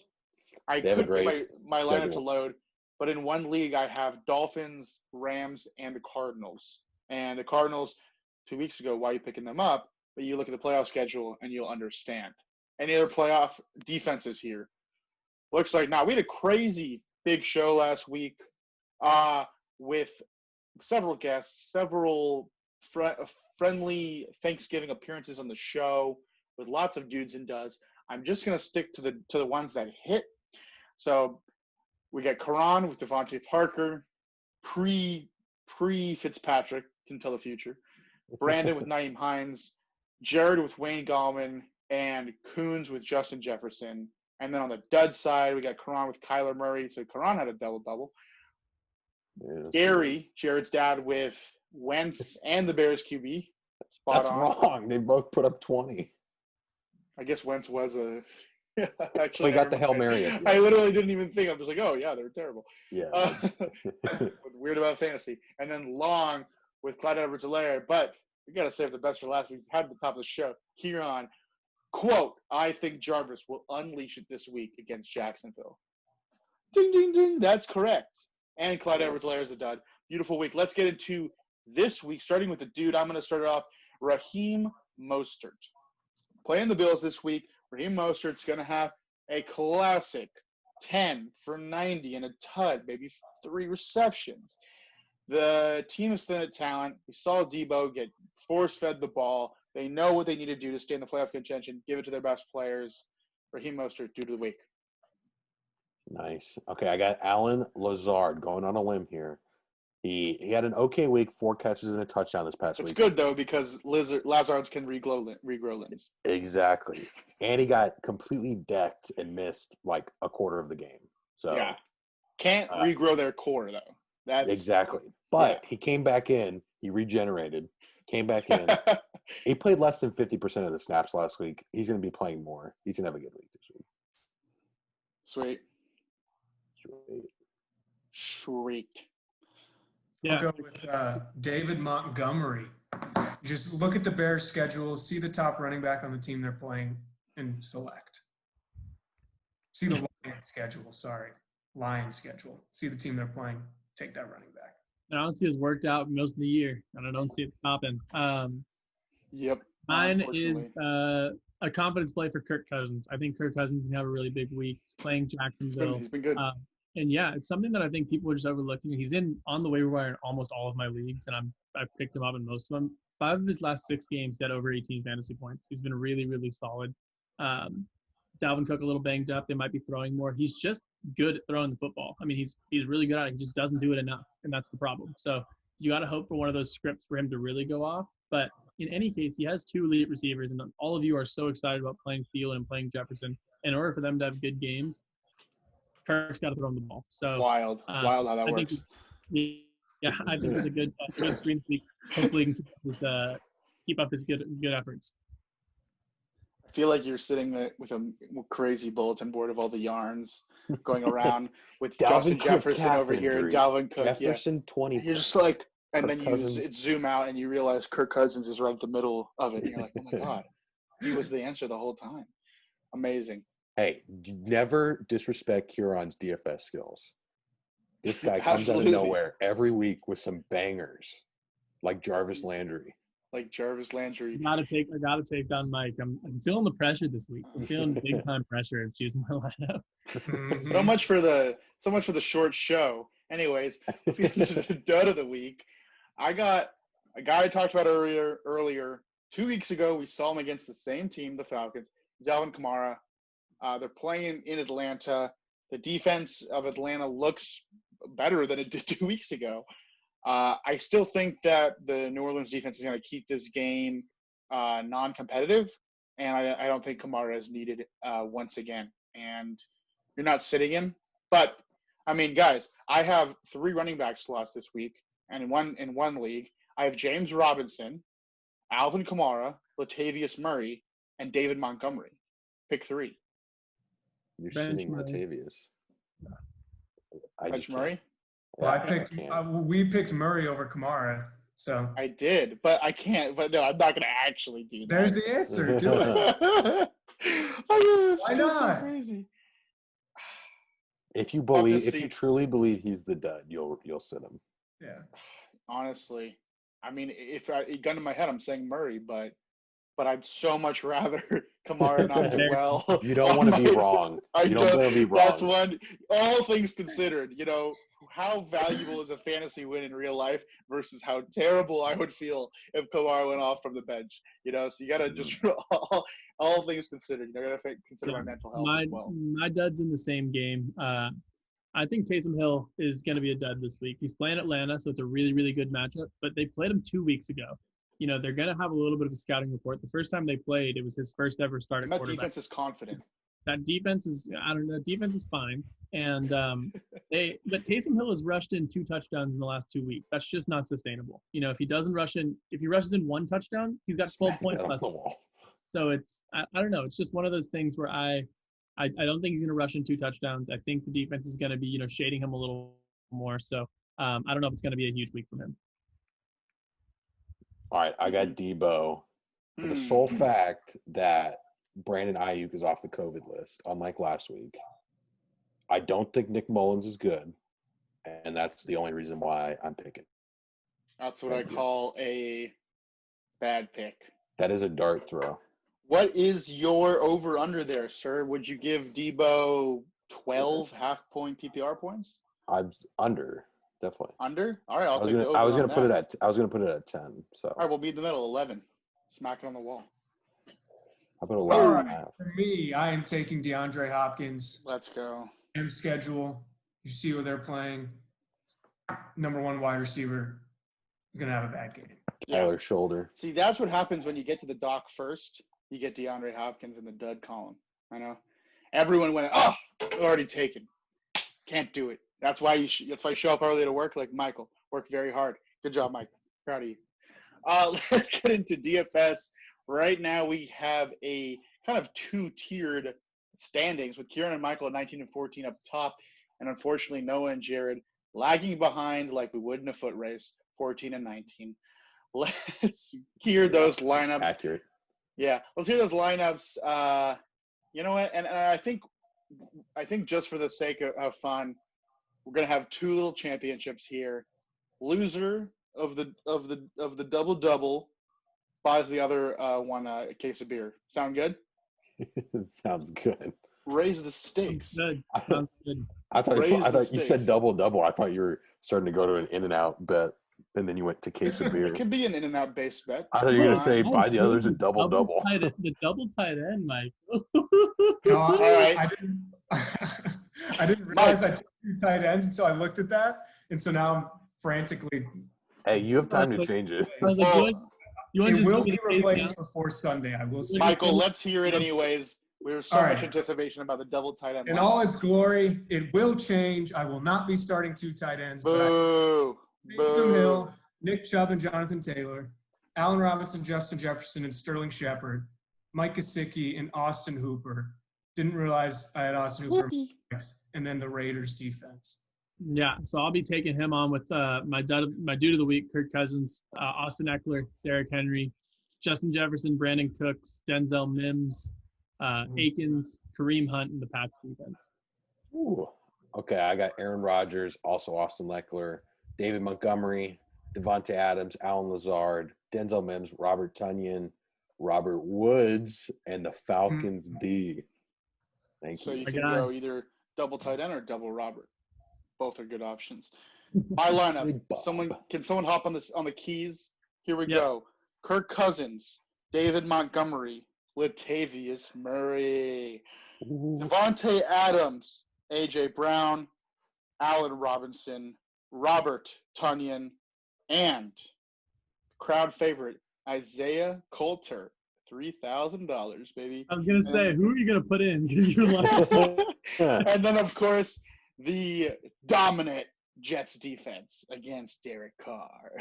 S1: get my lineup to load. But in one league, I have Dolphins, Rams, and the Cardinals. And the Cardinals, 2 weeks ago, why are you picking them up? But you look at the playoff schedule and you'll understand. Any other playoff defenses here? Looks like now we had a crazy big show last week. With several guests, several friendly Thanksgiving appearances on the show with lots of dudes and duds. I'm just going to stick to the ones that hit. So we got Karan with Devontae Parker, pre Fitzpatrick, can tell the future. Brandon with Naeem Hines, Jared with Wayne Gallman, and Coons with Justin Jefferson. And then on the dud side, we got Karan with Kyler Murray. So Karan had a double-double.
S4: Yeah,
S1: Gary, Jared's dad, with Wentz and the Bears QB.
S4: That's wrong. They both put up 20.
S1: I guess Wentz was a –
S4: actually, he got the Hail Mary.
S1: I literally didn't even think. I'm just like, oh, yeah, they were terrible.
S4: Yeah.
S1: Weird about fantasy. And then Long with Clyde Edwards-Helaire. But we got to save the best for last. We had at the top of the show. Kieran, quote, I think Jarvis will unleash it this week against Jacksonville. Ding, ding, ding. That's correct. And Clyde Edwards-Helaire is a dud. Beautiful week. Let's get into this week, starting with the dude. I'm going to start it off. Raheem Mostert. Playing the Bills this week, Raheem Mostert's going to have a classic 10 for 90 and a tud, maybe 3 receptions. The team is thin at talent. We saw Debo get force-fed the ball. They know what they need to do to stay in the playoff contention, give it to their best players. Raheem Mostert, dude of the week.
S4: Nice. Okay, I got Alan Lazard going on a limb here. He had an okay week, 4 catches and a touchdown this past week.
S1: It's good, though, because Lazards can regrow limbs.
S4: Exactly. And he got completely decked and missed like a quarter of the game. So
S1: yeah. Can't regrow their core, though. That's
S4: exactly. But he came back in. He regenerated. Came back in. He played less than 50% of the snaps last week. He's going to be playing more. He's going to have a good week this week.
S1: Sweet.
S5: Yeah. I'll go with David Montgomery. You just look at the Bears' schedule, see the top running back on the team they're playing, and select. See the Lions schedule. See the team they're playing. Take that running back.
S2: I don't see it's worked out most of the year, and I don't see it stopping.
S1: Yep.
S2: Mine is a confidence play for Kirk Cousins. I think Kirk Cousins is going to have a really big week. He's playing Jacksonville.
S1: He's been good.
S2: And yeah, it's something that I think people are just overlooking. He's on the waiver wire in almost all of my leagues, and I've picked him up in most of them. 5 of his last 6 games, he had over 18 fantasy points. He's been really, really solid. Dalvin Cook a little banged up. They might be throwing more. He's just good at throwing the football. I mean, he's really good at it. He just doesn't do it enough, and that's the problem. So you got to hope for one of those scripts for him to really go off. But in any case, he has 2 elite receivers, and all of you are so excited about playing Thielen and playing Jefferson. In order for them to have good games, Kirk's got to throw him the ball. So
S1: wild how that works.
S2: I think it's a good stream week. Hopefully, he can keep up his good efforts.
S1: I feel like you're sitting with a crazy bulletin board of all the yarns going around with Justin Jefferson over here and Dalvin Cook.
S4: Jefferson 20.
S1: You're just like, and then you zoom out and you realize Kirk Cousins is right at the middle of it. And you're like, oh my God, he was the answer the whole time. Amazing.
S4: Hey, never disrespect Kieran's DFS skills. This guy comes
S1: Absolutely.
S4: out of nowhere every week with some bangers, like Jarvis Landry.
S1: Like Jarvis Landry.
S2: I gotta take down Mike. I'm feeling the pressure this week. I'm feeling big time pressure of choosing my lineup.
S1: So much for the short show. Anyways, let's get into the dud of the week. I got a guy I talked about earlier. 2 weeks ago, we saw him against the same team, the Falcons. Alvin Kamara. They're playing in Atlanta. The defense of Atlanta looks better than it did 2 weeks ago. I still think that the New Orleans defense is going to keep this game non-competitive, and I don't think Kamara is needed once again. And you're not sitting him. But, I mean, guys, I have 3 running back slots this week, and in one league, I have James Robinson, Alvin Kamara, Latavius Murray, and David Montgomery. Pick 3.
S4: You're
S2: Bench
S4: sitting
S2: Murray.
S4: Latavius.
S1: Bench Murray?
S5: Well, we picked Murray over Kamara, so
S1: I did, but I can't. But no, I'm not going to actually do that.
S5: there's the answer. Do it.
S1: Why
S5: not?
S1: So crazy.
S4: If you
S1: see.
S4: truly believe he's the dud, you'll sit him.
S5: Yeah.
S1: Honestly, I mean, if I gun to my head, I'm saying Murray, but I'd so much rather Kamara not do well.
S4: You don't want to be wrong. You don't want to be wrong.
S1: That's one. All things considered, how valuable is a fantasy win in real life versus how terrible I would feel if Kamara went off from the bench. So you got to just all things considered. You got to consider my mental health as well.
S2: My dud's in the same game. I think Taysom Hill is going to be a dud this week. He's playing Atlanta, so it's a really, really good matchup. But they played him 2 weeks ago. They're going to have a little bit of a scouting report. The first time they played, it was his first ever start at quarterback.
S1: That defense is confident.
S2: That defense is, I don't know, defense is fine. And but Taysom Hill has rushed in 2 touchdowns in the last 2 weeks. That's just not sustainable. If he rushes in 1 touchdown, he's got 12 points less. So I don't know. It's just one of those things where I don't think he's going to rush in 2 touchdowns. I think the defense is going to be, shading him a little more. So I don't know if it's going to be a huge week from him.
S4: All right, I got Debo for the sole fact that Brandon Ayuk is off the COVID list, unlike last week. I don't think Nick Mullins is good, and that's the only reason why I'm picking.
S1: That's what I call a bad pick.
S4: That is a dart throw.
S1: What is your over-under there, sir? Would you give Debo 12 half-point PPR points?
S4: I'm under, definitely.
S1: Under? All right, I'll take the over.
S4: I was gonna put it at 10. So.
S1: All right, we'll be in the middle, 11. Smack it on the wall.
S4: How about 11
S5: All
S4: and a
S5: right,
S4: half?
S5: for me, I am taking DeAndre Hopkins.
S1: Let's go.
S5: M schedule. You see who they're playing. Number 1 wide receiver. You're gonna have a bad game.
S4: Tyler Shoulder.
S1: See, that's what happens when you get to the dock first. You get DeAndre Hopkins in the dud column. I know. Everyone went, already taken. Can't do it. That's why you show up early to work like Michael. Work very hard. Good job, Mike. Proud of you. Let's get into DFS. Right now we have a kind of 2-tiered standings with Kieran and Michael at 19 and 14 up top, and unfortunately Noah and Jared lagging behind like we would in a foot race, 14 and 19. Let's hear those lineups.
S4: Accurate.
S1: Yeah, let's hear those lineups. You know what? And I think just for the sake of fun, we're gonna have 2 little championships here. Loser of the double buys the other one a case of beer. Sound good?
S4: It sounds good.
S1: Raise the stakes.
S2: Good. Sounds good.
S4: I thought you said
S1: stakes.
S4: double. I thought you were starting to go to an In-N-Out bet, and then you went to case of beer.
S1: It could be an In-N-Out based bet.
S4: I thought you were going to say buy the others a double.
S2: The double tight end, Mike.
S5: No,
S1: All right.
S5: I didn't realize I took 2 tight ends until I looked at that, and so now I'm frantically.
S4: Hey, you have time to change it.
S5: It will be replaced before Sunday. I will say.
S1: Michael, let's hear it anyways. We have so much anticipation about the double tight end.
S5: In all its glory, it will change. I will not be starting 2 tight ends.
S1: Boo.
S5: Taysom Hill, Nick Chubb, and Jonathan Taylor, Allen Robinson, Justin Jefferson, and Sterling Shepard, Mike Gesicki, and Austin Hooper. Didn't realize I had Austin Hooper. And then the Raiders defense.
S2: Yeah, so I'll be taking him on with my dude of the week, Kirk Cousins, Austin Eckler, Derrick Henry, Justin Jefferson, Brandon Cooks, Denzel Mims, Akins, Kareem Hunt, and the Pats defense.
S4: Ooh, Okay, I got Aaron Rodgers, also Austin Eckler, David Montgomery, Devontae Adams, Alan Lazard, Denzel Mims, Robert Tunyon, Robert Woods, and the Falcons D. Thank
S1: So
S4: you.
S1: you
S2: My
S1: can
S2: guy.
S1: go either double tight end or double Robert. Both are good options. My lineup.
S4: Big Bob.
S1: Can someone hop on the keys? Here we
S2: Yep.
S1: go. Kirk Cousins, David Montgomery, Latavius Murray, Devontae Adams, AJ Brown, Allen Robinson, Robert Tunyon, and crowd favorite Isaiah Coulter. $3,000, baby.
S2: I was gonna say, who are you gonna put in? 'Cause you're like,
S1: And then, of course, the dominant Jets defense against Derek Carr.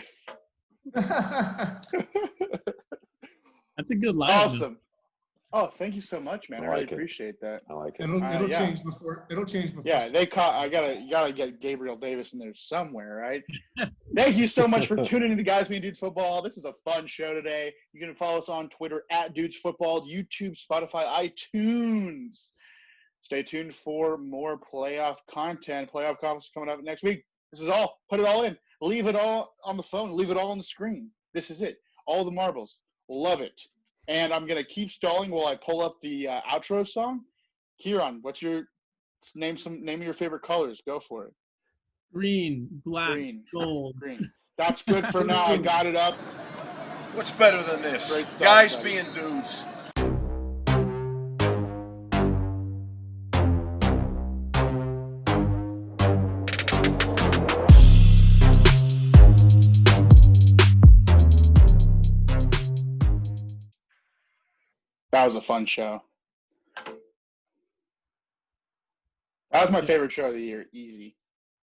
S2: that's a good lineup.
S1: Awesome. Oh, thank you so much, man.
S4: I
S1: I really
S4: like it.
S1: appreciate that.
S4: I like it.
S5: It'll
S1: Yeah.
S5: change before. It'll change before.
S1: Yeah, you gotta get Gabriel Davis in there somewhere, right? Thank you so much for tuning in to Guys Being Dudes Football. This is a fun show today. You can follow us on Twitter at Dudes Football, YouTube, Spotify, iTunes. Stay tuned for more playoff content. Playoff conference coming up next week. This is all. Put it all in. Leave it all on the phone. Leave it all on the screen. This is it. All the marbles. Love it. And I'm going to keep stalling while I pull up the outro song. Kieran, what's your name of your favorite colors? Go for it.
S2: Green, black,
S1: Green.
S2: gold.
S1: Green. That's good for now. I got it up.
S3: What's better than this?
S1: Great stuff,
S3: Guys
S1: buddy.
S3: being dudes.
S1: That was a fun show. That was my favorite show of the year. Easy.